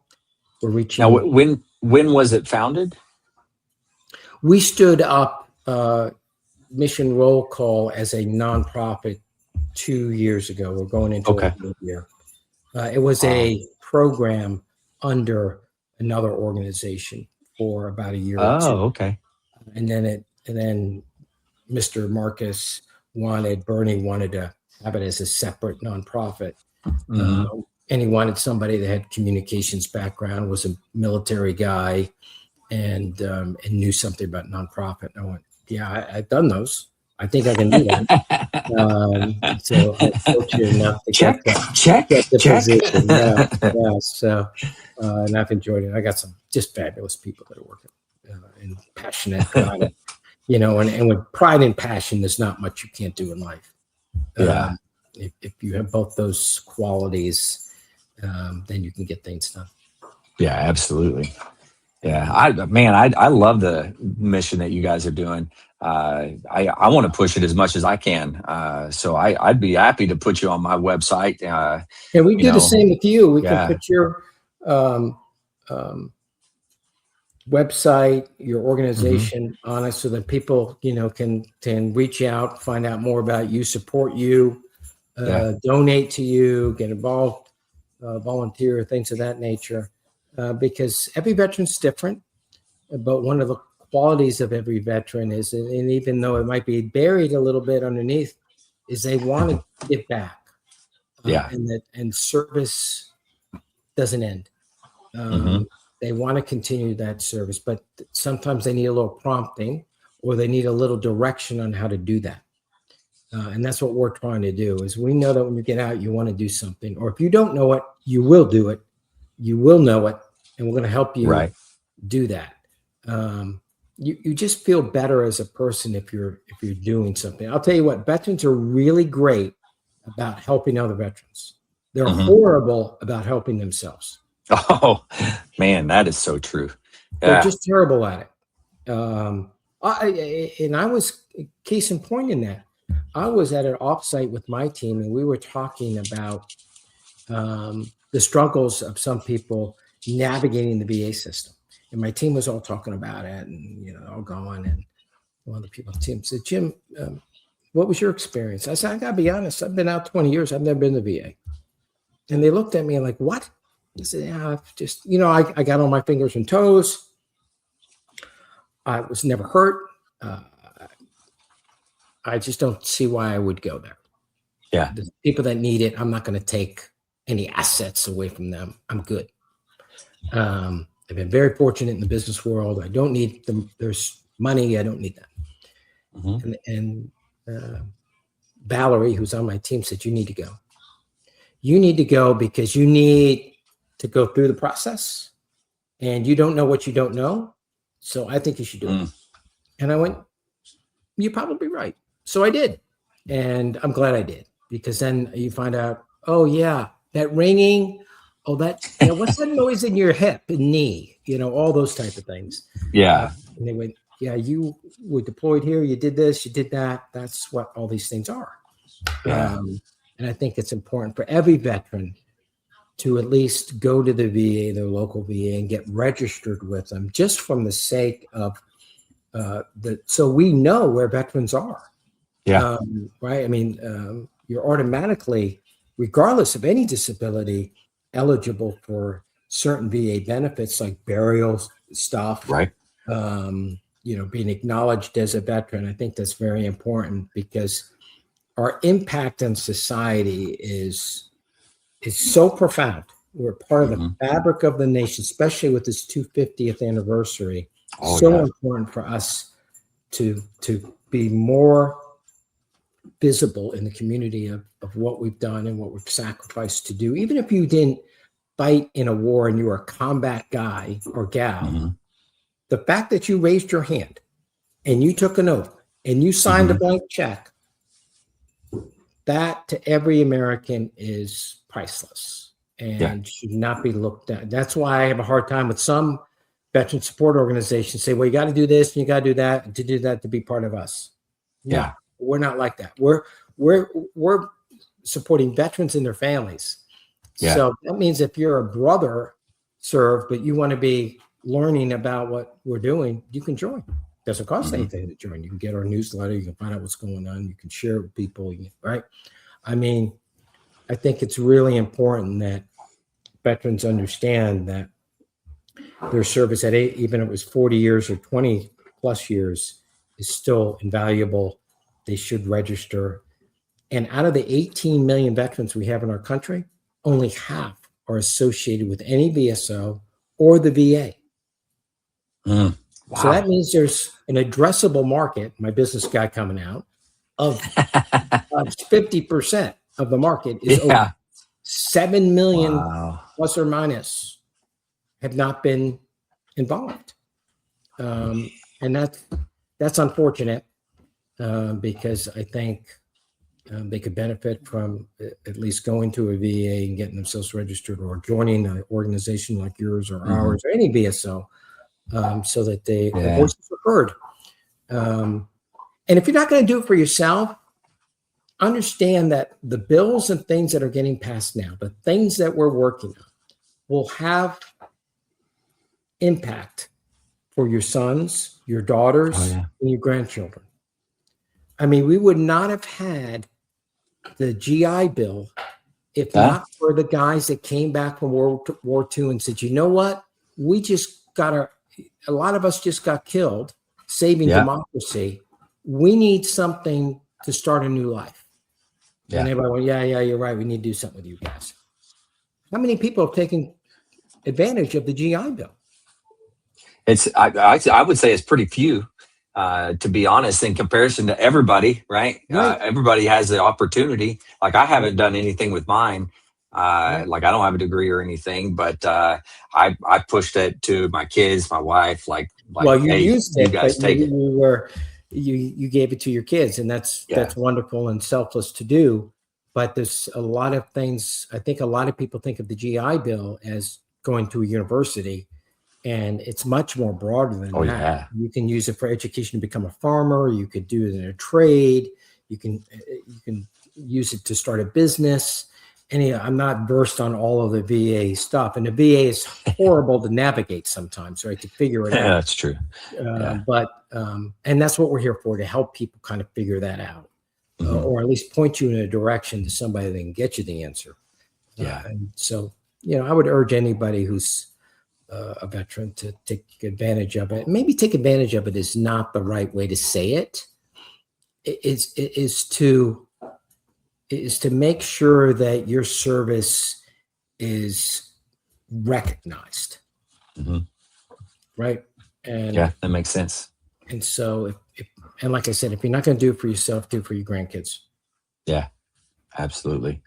We're reaching. Now, when was it founded? We stood up Mission Roll Call as a nonprofit 2 years ago. We're going into a year. It was a program under another organization for about a year or two. Okay. And then Mr. Marcus Bernie wanted to have it as a separate nonprofit. And he wanted somebody that had communications background, was a military guy, and knew something about nonprofit. And I went, yeah, I've done those. I think I can do that. So I'm fortunate enough to get the position. Yeah. So, and I've enjoyed it. I got some just fabulous people that are working and passionate about it, and with pride and passion, there's not much you can't do in life. If you have both those qualities, then you can get things done. Yeah, absolutely. Yeah, I love the mission that you guys are doing. I want to push it as much as I can. So I'd be happy to put you on my website. And we do the same with you. We can put your website, your organization on it, so that people, can reach out, find out more about you, support you, donate to you, get involved, volunteer, things of that nature. Because every veteran's different, but one of the qualities of every veteran is, and even though it might be buried a little bit underneath, is they want to give back. And service doesn't end. They want to continue that service, but sometimes they need a little prompting, or they need a little direction on how to do that. And that's what we're trying to do. Is we know that when you get out, you want to do something, or if you don't know it, you will do it. You will know it, and we're going to help you do that. You just feel better as a person if you're doing something. I'll tell you what, veterans are really great about helping other veterans. They're horrible about helping themselves. Oh man, that is so true. They're just terrible at it. I was case in point in that. I was at an offsite with my team, and we were talking about the struggles of some people navigating the VA system. And my team was all talking about it, and all going. And one of the people on the team said, "Jim, what was your experience?" I said, "I gotta be honest. I've been out 20 years. I've never been to the VA." And they looked at me like, "What?" I said, "Yeah, I've just, I got on my fingers and toes. I was never hurt. I just don't see why I would go there. Yeah, the people that need it, I'm not going to take any assets away from them. I'm good. I've been very fortunate in the business world. I don't need them. There's money. I don't need that." And Valerie, who's on my team, said, "You need to go." you need to go because you need to go through the process and you don't know what you don't know. So I think you should do it. And I went, you're probably right. So I did. And I'm glad I did, because then you find out, oh yeah, that ringing, oh, what's that noise in your hip and knee? All those type of things. Yeah. And they went, yeah, you were deployed here. You did this, you did that. That's what all these things are. Yeah. And I think it's important for every veteran to at least go to the VA, their local VA, and get registered with them, just from the sake of so we know where veterans are. Yeah. Right. I mean, you're automatically, regardless of any disability, eligible for certain VA benefits like burial stuff. Right. Being acknowledged as a veteran. I think that's very important, because our impact on society is so profound. We're part of the fabric of the nation, especially with this 250th anniversary. Important for us to be more visible in the community of what we've done and what we've sacrificed to do. Even if you didn't fight in a war and you were a combat guy or gal, the fact that you raised your hand and you took an oath and you signed a blank check, that to every American is priceless and should not be looked at. That's why I have a hard time with some veteran support organizations say, well, you got to do this and you got to do that to do that to be part of us. Yeah. No, we're not like that. We're supporting veterans and their families. Yeah. So that means if you're a brother served, but you want to be learning about what we're doing, you can join. Doesn't cost anything to join. You can get our newsletter. You can find out what's going on. You can share it with people, right? I mean, I think it's really important that veterans understand that their service at even if it was 40 years or 20 plus years is still invaluable. They should register. And out of the 18 million veterans we have in our country, only half are associated with any VSO or the VA. Wow. So that means there's an addressable market, my business guy coming out, of 50% of the market is over 7 million plus or minus have not been involved. And that's unfortunate because I think they could benefit from at least going to a VA and getting themselves registered, or joining an organization like yours or ours or any VSO, so that their voices are heard. And if you're not going to do it for yourself, understand that the bills and things that are getting passed now, the things that we're working on, will have impact for your sons, your daughters, and your grandchildren. I mean, we would not have had the GI Bill if not for the guys that came back from World War II and said, you know what? We just a lot of us just got killed saving democracy. We need something to start a new life. Yeah. And everybody went, yeah, you're right. We need to do something with you guys. How many people have taken advantage of the GI Bill? I would say it's pretty few, to be honest, in comparison to everybody, right? Everybody has the opportunity. Like, I haven't done anything with mine. Like, I don't have a degree or anything, but I pushed it to my kids, my wife, well, you used it, you guys take it. You gave it to your kids, and that's wonderful and selfless to do. But there's a lot of things. I think a lot of people think of the GI Bill as going to a university, and it's much more broader than that. Yeah. You can use it for education to become a farmer. You could do it in a trade. You can use it to start a business. And I'm not versed on all of the VA stuff, and the VA is horrible to navigate sometimes, right? To figure it out. That's true. But and that's what we're here for, to help people kind of figure that out, or at least point you in a direction to somebody that can get you the answer. And so, I would urge anybody who's a veteran to take advantage of it. Maybe take advantage of it is not the right way to say it. It is to make sure that your service is recognized. Right. And that makes sense. And so and like I said, if you're not going to do it for yourself, do it for your grandkids. Yeah, absolutely.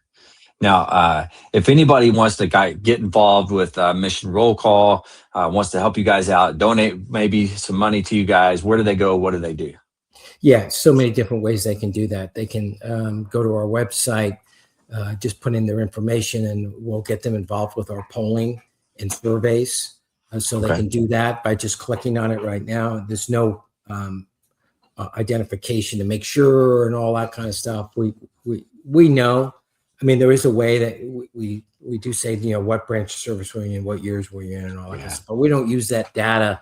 Now, if anybody wants to get involved with Mission Roll Call, wants to help you guys out, donate maybe some money to you guys, where do they go? What do they do? Yeah, so many different ways they can do that. They can go to our website, just put in their information, and we'll get them involved with our polling and surveys. So they can do that by just clicking on it right now. There's no identification to make sure and all that kind of stuff. We know. I mean, there is a way that we do say, what branch of service we're in, what years we're in, and all that kind of stuff. But we don't use that data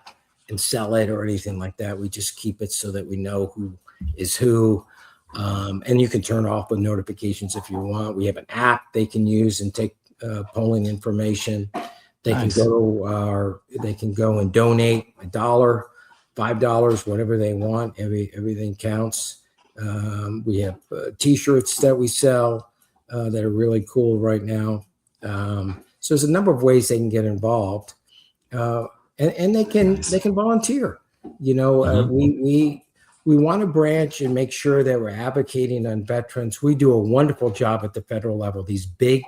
and sell it or anything like that. We just keep it so that we know who is who. And you can turn off the notifications if you want. We have an app they can use and take polling information. They can go and donate $1, $5, whatever they want. Everything counts. We have T-shirts that we sell that are really cool right now. So there's a number of ways they can get involved. And they can volunteer. We want to branch and make sure that we're advocating on veterans. We do a wonderful job at the federal level. These big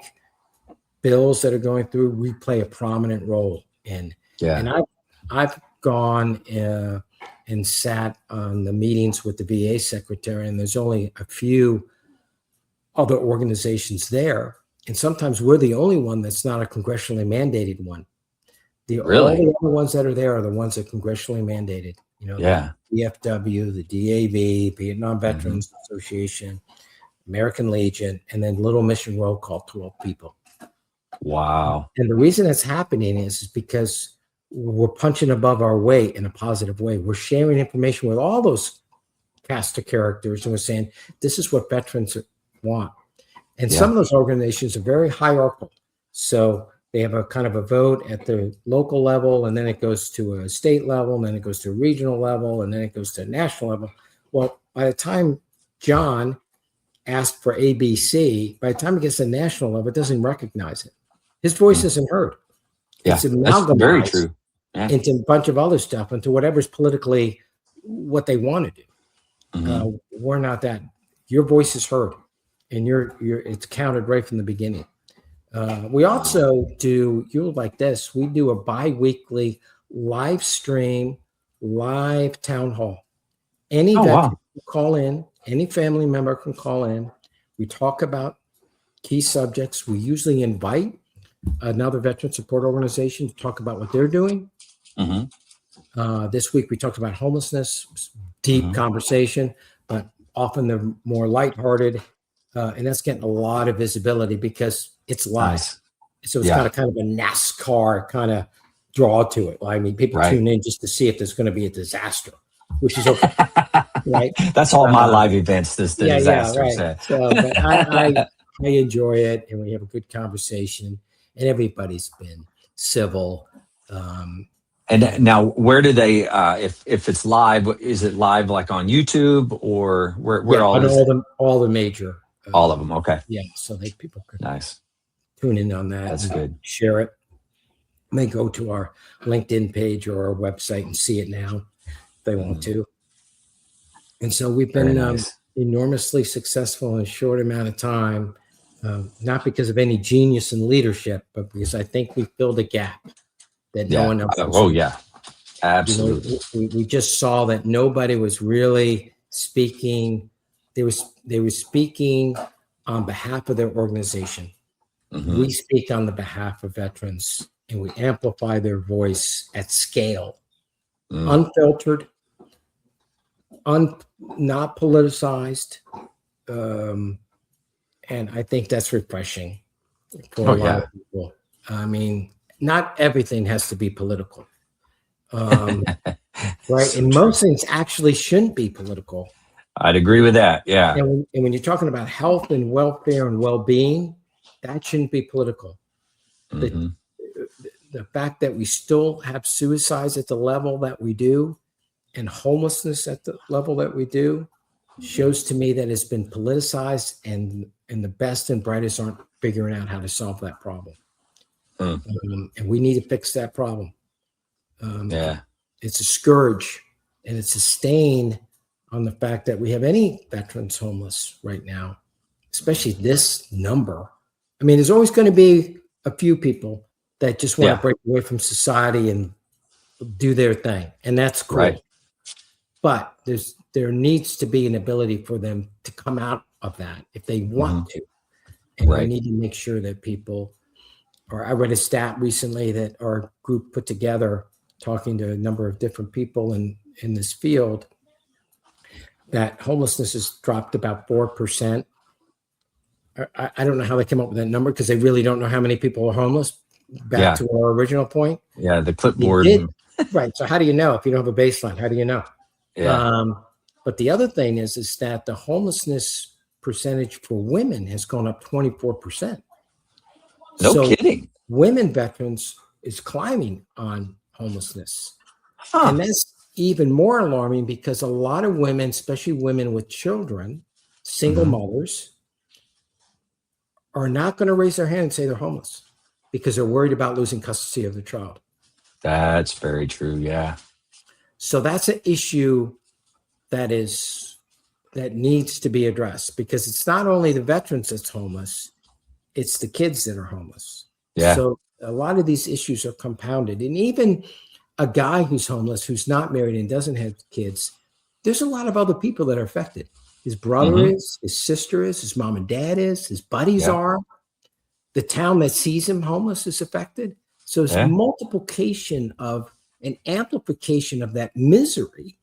bills that are going through, we play a prominent role in. Yeah. And I've gone and sat on the meetings with the VA secretary, and there's only a few other organizations there, and sometimes we're the only one that's not a congressionally mandated one. All the other ones that are there are the ones that are congressionally mandated. The VFW, the DAV, Vietnam Veterans Association, American Legion, and then Little Mission Roll Call, 12 people. Wow. And the reason that's happening is because we're punching above our weight in a positive way. We're sharing information with all those cast of characters, and we're saying, this is what veterans want. And some of those organizations are very hierarchical. So they have a kind of a vote at the local level, and then it goes to a state level, and then it goes to a regional level, and then it goes to a national level. Well, by the time John asked for ABC, by the time it gets to the national level, it doesn't recognize it. His voice isn't heard. It's amalgamated very true. Into a bunch of other stuff, into whatever's politically what they want to do. We're not that. Your voice is heard, and it's counted right from the beginning. We also do, you'll like this, we do a bi-weekly live stream, live town hall. Any veteran can call in, any family member can call in. We talk about key subjects. We usually invite another veteran support organization to talk about what they're doing. This week we talked about homelessness, deep conversation, but often they're more lighthearted. And that's getting a lot of visibility because it's live. Nice. So it's got a kind of a NASCAR kind of draw to it. I mean, people tune in just to see if there's going to be a disaster, which is okay. Right. That's all my live events, the disasters. Yeah, right. So, but I enjoy it, and we have a good conversation, and everybody's been civil. And now, where do they? If it's live, is it live like on YouTube or where all the major? All of them. Okay. Yeah. So people can nice tune in on that. That's good. Share it. They go to our LinkedIn page or our website and see it now if they want to. And so we've been enormously successful in a short amount of time, not because of any genius in leadership, but because I think we filled a gap that no one else. Absolutely. We just saw that nobody was really speaking. They were speaking on behalf of their organization. We speak on the behalf of veterans, and we amplify their voice at scale, unfiltered, not politicized. And I think that's refreshing for a lot of people. I mean, not everything has to be political. Right? And most things actually shouldn't be political. I'd agree with that. Yeah. And when you're talking about health and welfare and well-being, that shouldn't be political. The fact that we still have suicides at the level that we do and homelessness at the level that we do shows to me that it's been politicized, and the best and brightest aren't figuring out how to solve that problem. And we need to fix that problem. It's a scourge, and it's a stain on the fact that we have any veterans homeless right now, especially this number. I mean, there's always going to be a few people that just want Yeah. to break away from society and do their thing, and that's cool. Right. But there needs to be an ability for them to come out of that if they want to, and we need to make sure that people. Or I read a stat recently that our group put together, talking to a number of different people in this field, that homelessness has dropped about 4%. I don't know how they came up with that number, because they really don't know how many people are homeless. Back to our original point. Yeah, the clipboard. Right. So how do you know if you don't have a baseline? How do you know? Yeah. But the other thing is that the homelessness percentage for women has gone up 24%. No kidding. Women veterans is climbing on homelessness. Huh. And that's even more alarming, because a lot of women, especially women with children, single mothers, are not going to raise their hand and say they're homeless because they're worried about losing custody of their child. That's very true. Yeah. So that's an issue that needs to be addressed, because it's not only the veterans that's homeless, it's the kids that are homeless. Yeah. So a lot of these issues are compounded. And even a guy who's homeless, who's not married and doesn't have kids, there's a lot of other people that are affected. His brother is, his sister is, his mom and dad is, his buddies are. The town that sees him homeless is affected. So it's multiplication of an amplification of that misery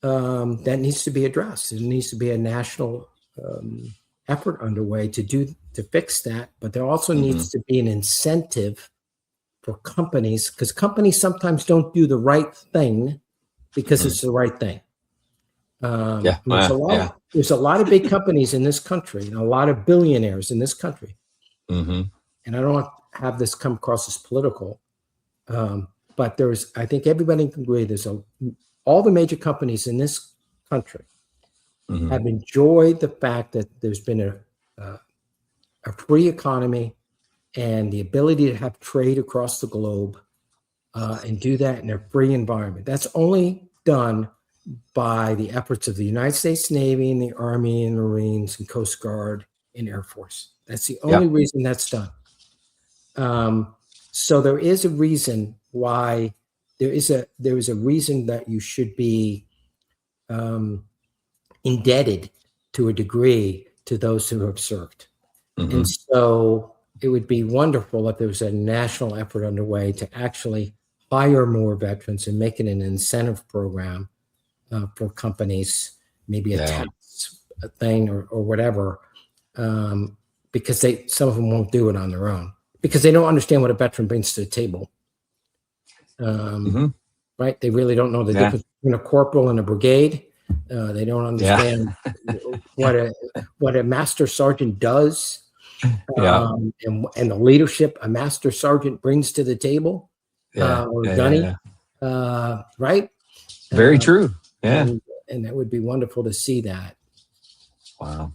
that needs to be addressed. There needs to be a national effort underway to fix that, but there also needs to be an incentive for companies, because companies sometimes don't do the right thing because it's the right thing. There's a lot of big companies in this country and a lot of billionaires in this country. And I don't want to have this come across as political, but I think everybody can agree all the major companies in this country have enjoyed the fact that there's been a free economy and the ability to have trade across the globe and do that in a free environment. That's only done by the efforts of the United States Navy and the Army and Marines and Coast Guard and Air Force. That's the only reason that's done. So there is a reason why there is a reason that you should be indebted to a degree to those who have served. And so it would be wonderful if there was a national effort underway to actually hire more veterans and make it an incentive program for companies, maybe a tax thing or whatever, because some of them won't do it on their own because they don't understand what a veteran brings to the table. Right? They really don't know the difference between a corporal and a brigade. They don't understand what a master sergeant does, and the leadership a master sergeant brings to the table, or gunny, right? Very true. Yeah, and that would be wonderful to see that. Wow.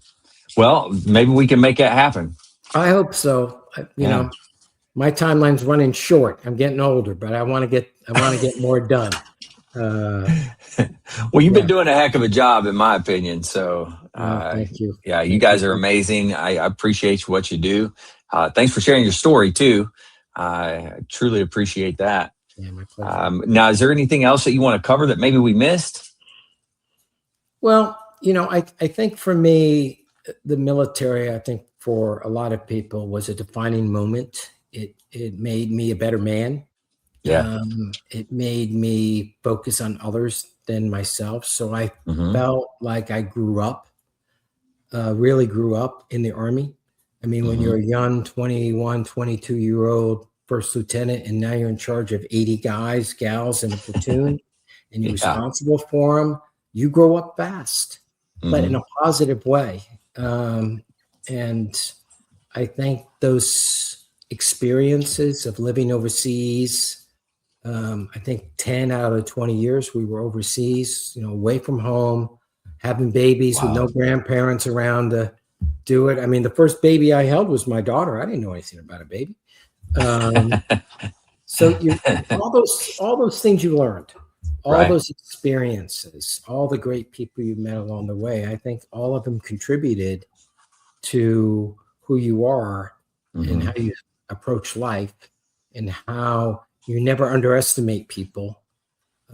Well, maybe we can make that happen. I hope so. You know, my timeline's running short. I'm getting older, but I want to get more done. Well, you've been doing a heck of a job, in my opinion. So, thank you. Yeah, you guys are amazing. I appreciate what you do. Thanks for sharing your story too. I truly appreciate that. Yeah, my pleasure. Now, is there anything else that you want to cover that maybe we missed? Well, I think for me, the military, I think for a lot of people was a defining moment. It made me a better man. Yeah. It made me focus on others than myself. So I felt like I really grew up in the Army. I mean, when you're a young 21, 22-year-old first lieutenant, and now you're in charge of 80 guys, gals in a platoon, and you're responsible for them, you grow up fast, but in a positive way. And I think those experiences of living overseas, I think 10 out of 20 years we were overseas, away from home, having babies with no grandparents around to do it. I mean, the first baby I held was my daughter. I didn't know anything about a baby. So all those things you learned, all those experiences, all the great people you met along the way, I think all of them contributed to who you are and how you approach life, and how you never underestimate people.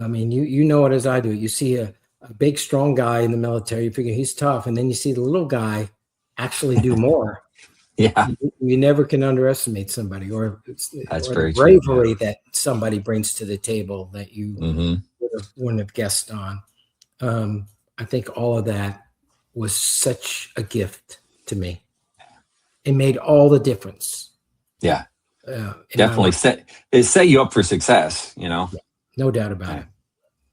I mean, you know it as I do. You see a big, strong guy in the military, you figure he's tough, and then you see the little guy actually do more. Yeah, You never can underestimate somebody, or that's or very the true. bravery that somebody brings to the table that you wouldn't have guessed on. I think all of that was such a gift to me. It made all the difference. Yeah, In definitely set you up for success. You know, no doubt about it.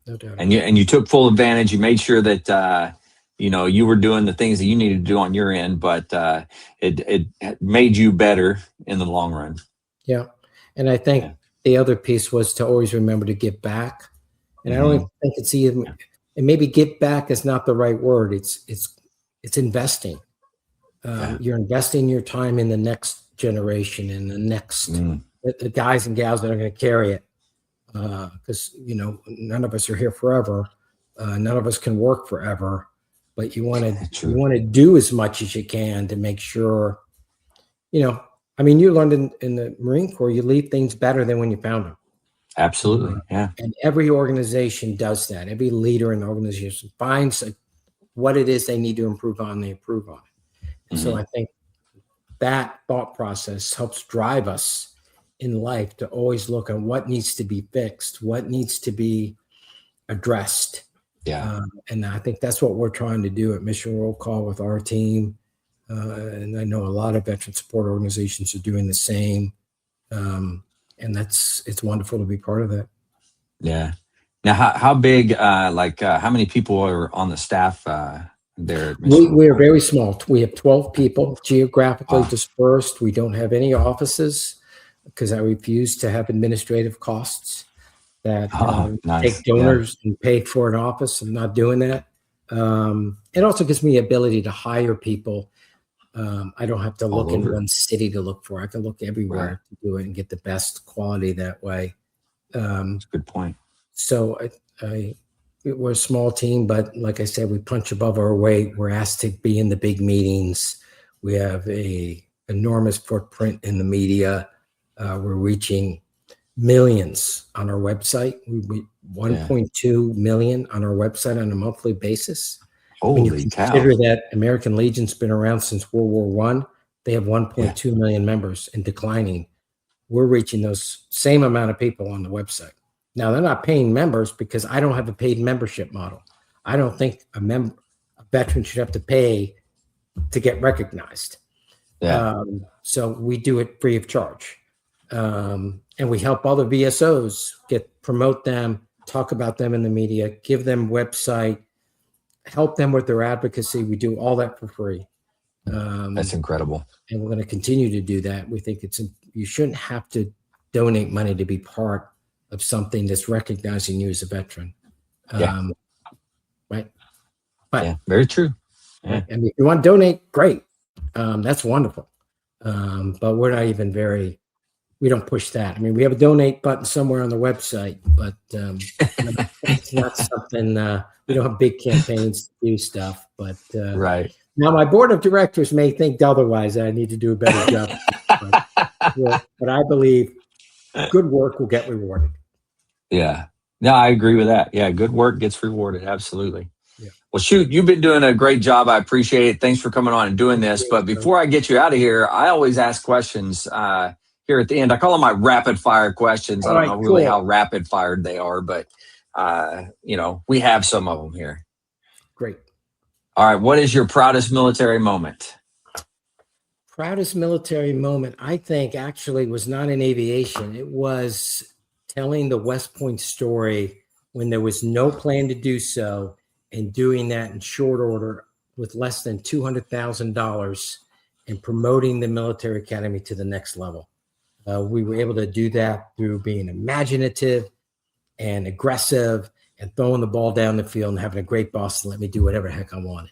No doubt. And you took full advantage. You made sure that you were doing the things that you needed to do on your end, but it made you better in the long run. Yeah, and I think the other piece was to always remember to give back. And I don't even think it's even, and maybe give back is not the right word. It's investing. You're investing your time in the next generation, in the next the guys and gals that are going to carry it. Because none of us are here forever. None of us can work forever. But you want to do as much as you can to make sure. I mean, you learned in the Marine Corps, you leave things better than when you found them. Absolutely, yeah. And every organization does that. Every leader in the organization finds what it is they need to improve on, they improve on it. And so I think that thought process helps drive us in life to always look at what needs to be fixed, what needs to be addressed. Yeah. And I think that's what we're trying to do at Mission Roll Call with our team. And I know a lot of veteran support organizations are doing the same. And it's wonderful to be part of that. Yeah. Now, how big, how many people are on the staff there? We are very small. We have 12 people geographically dispersed. We don't have any offices because I refuse to have administrative costs that take donors and pay for an office. I'm not doing that. It also gives me the ability to hire people. I don't have to look in one city to look for. I can look everywhere to do it and get the best quality that way. That's a good point. So we're a small team, but like I said, we punch above our weight. We're asked to be in the big meetings. We have a enormous footprint in the media. We're reaching millions on our website. We 1.2 million on our website on a monthly basis. Holy cow. Consider that American Legion's been around since World War I. They have 1.2 million members and declining. We're reaching those same amount of people on the website. Now, they're not paying members because I don't have a paid membership model. I don't think a veteran should have to pay to get recognized. Yeah. So we do it free of charge. And we help other VSOs promote them, talk about them in the media, give them website, help them with their advocacy. We do all that for free. That's incredible. And we're going to continue to do that. We think you shouldn't have to donate money to be part of something that's recognizing you as a veteran. Right. But very true. Yeah. And if you want to donate, great. That's wonderful. But we're not even we don't push that. I mean, we have a donate button somewhere on the website, but it's not something, we don't have big campaigns to do stuff, but right. Now my board of directors may think otherwise. I need to do a better job. But I believe good work will get rewarded. Yeah. No, I agree with that. Yeah. Good work gets rewarded. Absolutely. Yeah. Well, shoot, you've been doing a great job. I appreciate it. Thanks for coming on and doing this. But before I get you out of here, I always ask questions here at the end. I call them my rapid fire questions. I don't know really how rapid fired they are, but we have some of them here. Great. All right. What is your proudest military moment? Proudest military moment, I think, actually was not in aviation. It was telling the West Point story when there was no plan to do so, and doing that in short order with less than $200,000 and promoting the military academy to the next level. We were able to do that through being imaginative and aggressive and throwing the ball down the field and having a great boss to let me do whatever the heck I wanted.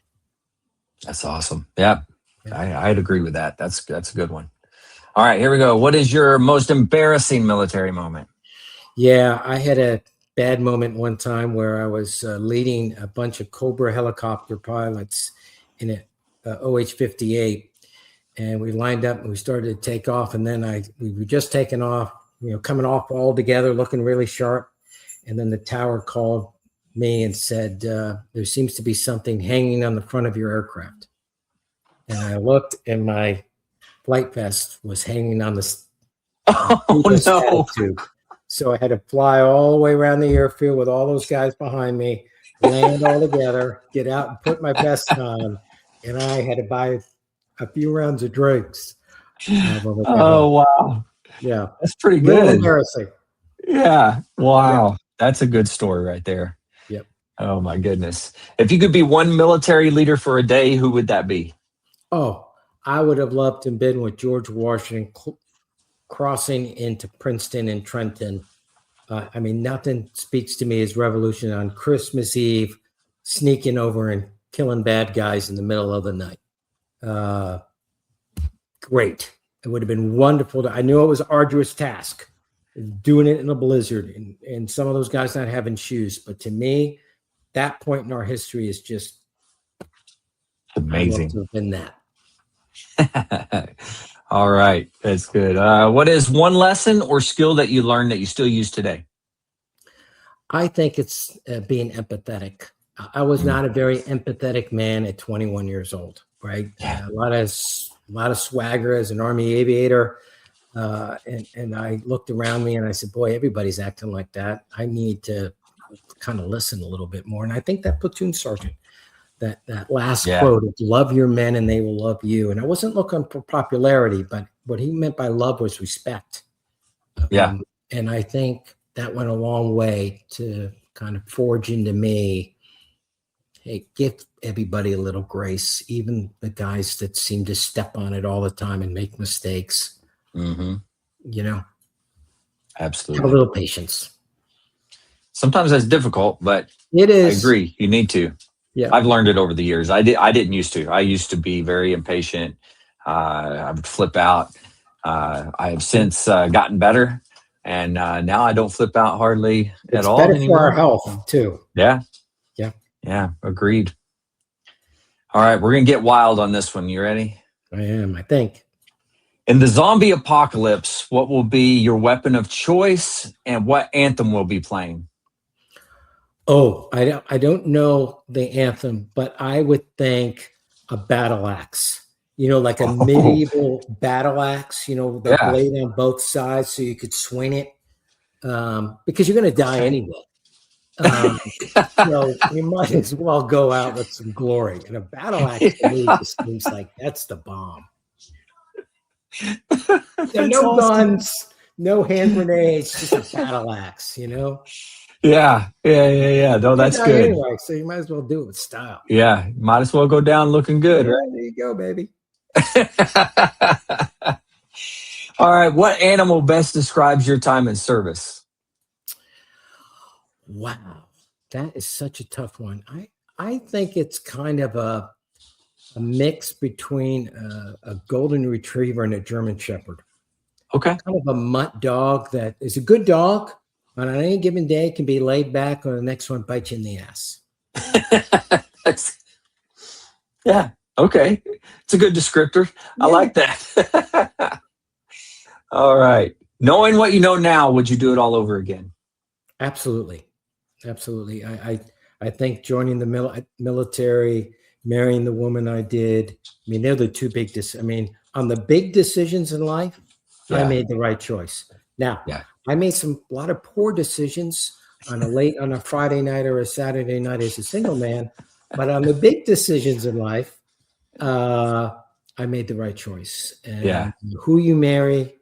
That's awesome. Yeah. I'd agree with that. That's a good one. All right, here we go. What is your most embarrassing military moment? Yeah, I had a bad moment one time where I was leading a bunch of Cobra helicopter pilots in a OH-58, and we lined up and we started to take off. And then we were just taking off, coming off all together, looking really sharp. And then the tower called me and said, there seems to be something hanging on the front of your aircraft. And I looked, and my flight vest was hanging on the no. tube. So I had to fly all the way around the airfield with all those guys behind me, land all together, get out and put my vest on. And I had to buy a few rounds of drinks. Oh, wow. Yeah. That's pretty Really good. embarrassing. Yeah. Wow. Yeah. That's a good story right there. Yep. Oh, my goodness. If you could be one military leader for a day, who would that be? Oh, I would have loved to have been with George Washington crossing into Princeton and Trenton. Nothing speaks to me as revolution on Christmas Eve, sneaking over and killing bad guys in the middle of the night. Great. It would have been wonderful. I knew it was an arduous task, doing it in a blizzard and some of those guys not having shoes. But to me, that point in our history is just amazing. I'd love to have been that. All right. That's good. What is one lesson or skill that you learned that you still use today? I think it's being empathetic. I was not a very empathetic man at 21 years old, right? Yeah. A lot of swagger as an Army aviator. And I looked around me and I said, boy, everybody's acting like that. I need to kind of listen a little bit more. And I think that platoon sergeant, that last quote of love your men and they will love you. And I wasn't looking for popularity, but what he meant by love was respect. Yeah. And I think that went a long way to kind of forge into me, hey, give everybody a little grace, even the guys that seem to step on it all the time and make mistakes. Mm-hmm. Absolutely. Have a little patience. Sometimes that's difficult, but it is. I agree. You need to. Yeah. I've learned it over the years. I didn't used to. I used to be very impatient. I would flip out. I have since gotten better, and now I don't flip out hardly at all anymore. It's better anymore. for our health too. Yeah. Yeah. Yeah. Agreed. All right, we're gonna get wild on this one. You ready? I am. I think. In the zombie apocalypse, what will be your weapon of choice, and what anthem will be playing? Oh, I don't know the anthem, but I would think a battle axe. Like a medieval battle axe. The blade on both sides, so you could swing it. Because you're going to die anyway. You might as well go out with some glory. And a battle axe to me just seems like that's the bomb. No guns, no hand grenades, just a battle axe. Yeah. No, that's good. Anyway, so you might as well do it with style. Yeah, might as well go down looking good, right? There you go, baby. All right, what animal best describes your time in service? Wow, that is such a tough one. I think it's kind of a mix between a golden retriever and a German shepherd. Okay. Kind of a mutt dog that is a good dog, but on any given day can be laid back, or the next one bites you in the ass. Yeah. Okay. It's a good descriptor. Yeah. I like that. All right. Knowing what you know now, would you do it all over again? Absolutely. Absolutely. I think joining the military, marrying the woman I did, they're the two big on the big decisions in life, I made the right choice. Now, I made a lot of poor decisions on a Friday night or a Saturday night as a single man, but on the big decisions in life, I made the right choice. And who you marry,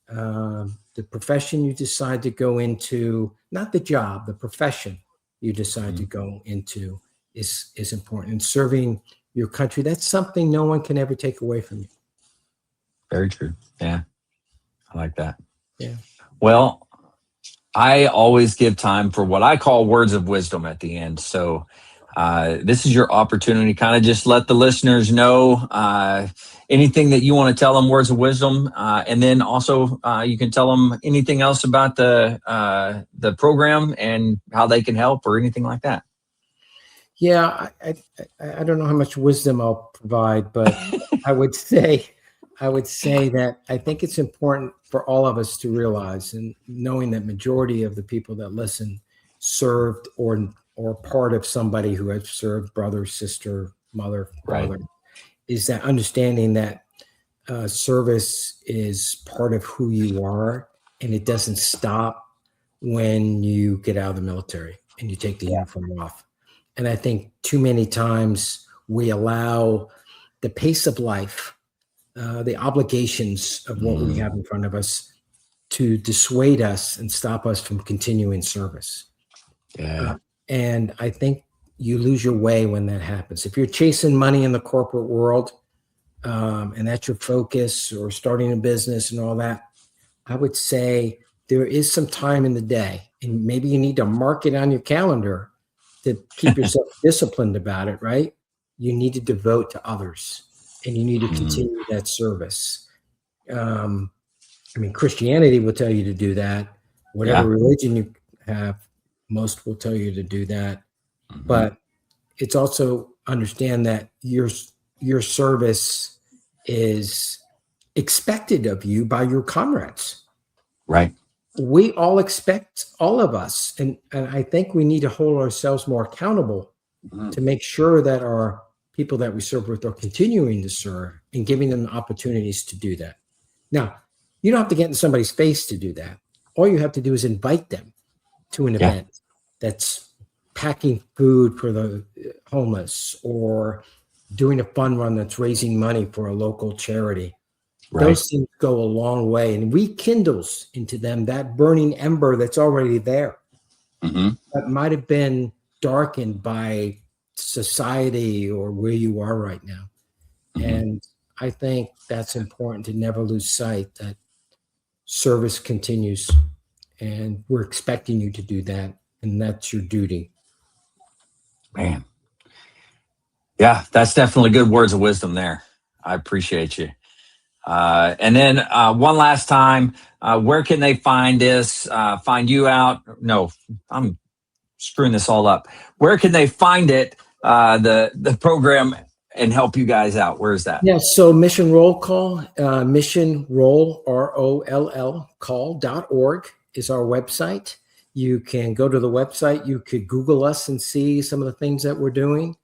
the profession you decide to go into, not the job, the profession you decide to go into is important. And serving your country, that's something no one can ever take away from you. Very true. Yeah. I like that. Yeah. Well, I always give time for what I call words of wisdom at the end. So this is your opportunity to kind of just let the listeners know anything that you want to tell them, words of wisdom. And then also you can tell them anything else about the program and how they can help or anything like that. Yeah, I don't know how much wisdom I'll provide, but I would say I would say that I think it's important for all of us to realize, and knowing that majority of the people that listen served or part of somebody who has served, brother, sister, mother, father, is that understanding that service is part of who you are, and it doesn't stop when you get out of the military and you take the uniform off. And I think too many times we allow the pace of life, the obligations of what we have in front of us, to dissuade us and stop us from continuing service. And I think you lose your way when that happens. If you're chasing money in the corporate world, and that's your focus, or starting a business and all that, I would say there is some time in the day, and maybe you need to mark it on your calendar to keep yourself disciplined about it, right? You need to devote to others, and you need to continue that service. I mean, Christianity will tell you to do that. Whatever religion you have, most will tell you to do that. But it's also understand that your service is expected of you by your comrades. Right. We all expect, all of us, and I think we need to hold ourselves more accountable to make sure that our people that we serve with are continuing to serve and giving them opportunities to do that. Now, you don't have to get in somebody's face to do that. All you have to do is invite them to an event that's packing food for the homeless, or doing a fun run that's raising money for a local charity. Those things go a long way, and rekindles into them that burning ember that's already there, that might have been darkened by society or where you are right now. And I think that's important, to never lose sight that service continues, and we're expecting you to do that, and that's your duty. Man. Yeah, that's definitely good words of wisdom there. I appreciate you. And then one last time, where can they find this, find you out? No, I'm screwing this all up. Where can they find it, the program, and help you guys out? Where is that? Yeah, so Mission Roll Call, Mission Roll, ROLL, call.org is our website. You can go to the website. You could Google us and see some of the things that we're doing.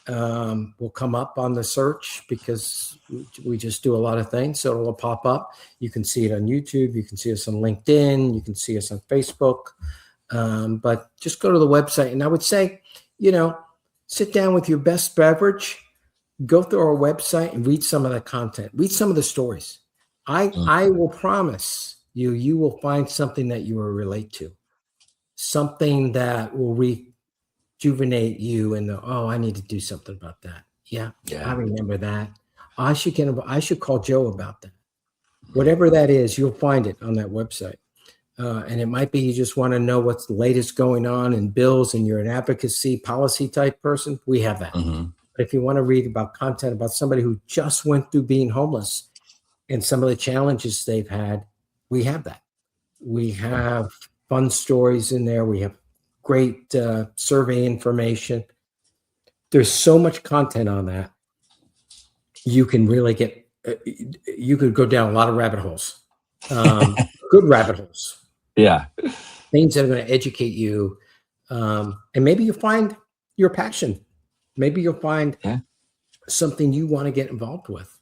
Will come up on the search because we just do a lot of things. So it'll pop up. You can see it on YouTube. You can see us on LinkedIn. You can see us on Facebook. But just go to the website. And I would say, sit down with your best beverage, go through our website and read some of the content, read some of the stories. I will promise you will find something that you will relate to, something that will rejuvenate you, and I need to do something about that. Yeah, I remember that. I should call Joe about that. Whatever that is, you'll find it on that website. And it might be you just want to know what's the latest going on in bills, and you're an advocacy policy type person. We have that. But if you want to read about content about somebody who just went through being homeless and some of the challenges they've had, we have that. We have fun stories in there. We have great survey information. There's so much content on that. You can really get, you could go down a lot of rabbit holes, good rabbit holes. Yeah. Things that are going to educate you. And maybe you'll find your passion. Maybe you'll find something you want to get involved with.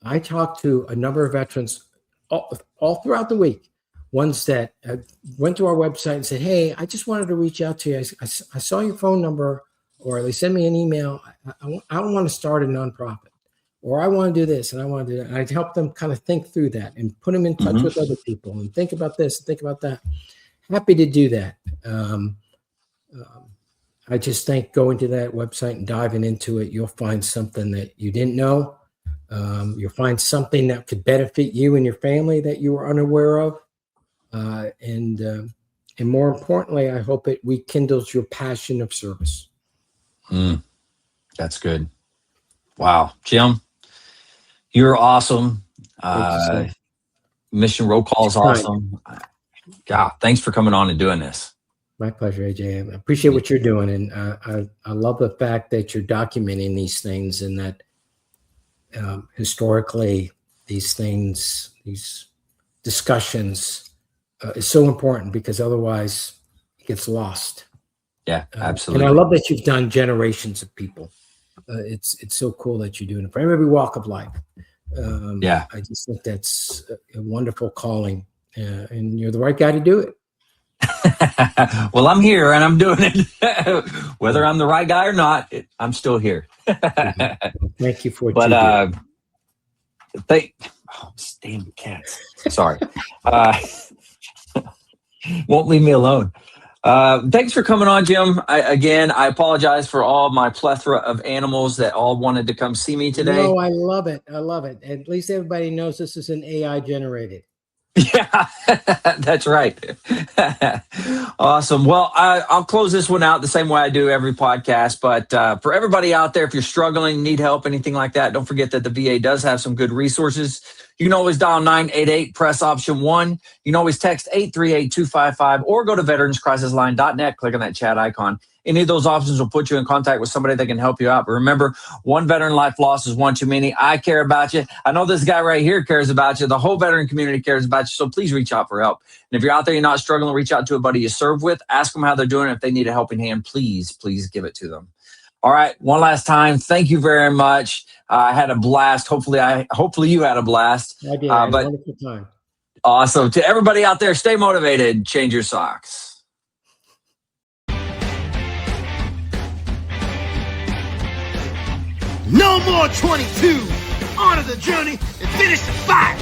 I talked to a number of veterans all throughout the week. Ones that went to our website and said, "Hey, I just wanted to reach out to you. I saw your phone number," or they send me an email. I want to start a nonprofit, or I want to do this and I want to do that. And I'd help them kind of think through that and put them in touch with other people and think about this, think about that. Happy to do that. I just think going to that website and diving into it, you'll find something that you didn't know. You'll find something that could benefit you and your family that you were unaware of. And more importantly, I hope it rekindles your passion of service. That's good. Wow. Jim, you're awesome. Mission Roll Call is awesome. God, thanks for coming on and doing this. My pleasure, AJ. I appreciate what you're doing. And I love the fact that you're documenting these things, and that historically these things, these discussions is so important, because otherwise it gets lost. Yeah, absolutely. And I love that you've done generations of people. It's so cool that you're doing it for every walk of life. Yeah. I just think that's a wonderful calling, and you're the right guy to do it. Well, I'm here and I'm doing it. Whether I'm the right guy or not, I'm still here. Thank you for what you do. Damn cats. Sorry. Won't leave me alone. Thanks for coming on, Jim. I apologize for all my plethora of animals that all wanted to come see me today. No, I love it. I love it. At least everybody knows this is an AI generated. Yeah, that's right. Awesome. Well, I'll close this one out the same way I do every podcast. But for everybody out there, if you're struggling, need help, anything like that, don't forget that the VA does have some good resources. You can always dial 988, press option 1. You can always text 838-255 or go to veteranscrisisline.net, click on that chat icon. Any of those options will put you in contact with somebody that can help you out. But remember, one veteran life lost is one too many. I care about you. I know this guy right here cares about you. The whole veteran community cares about you. So please reach out for help. And if you're out there, you're not struggling, reach out to a buddy you serve with. Ask them how they're doing. If they need a helping hand, please give it to them. All right. One last time. Thank you very much. I had a blast. Hopefully you had a blast. I did. I had a wonderful time. Awesome. To everybody out there, stay motivated. Change your socks. No more 22. On to the journey and finish the fight.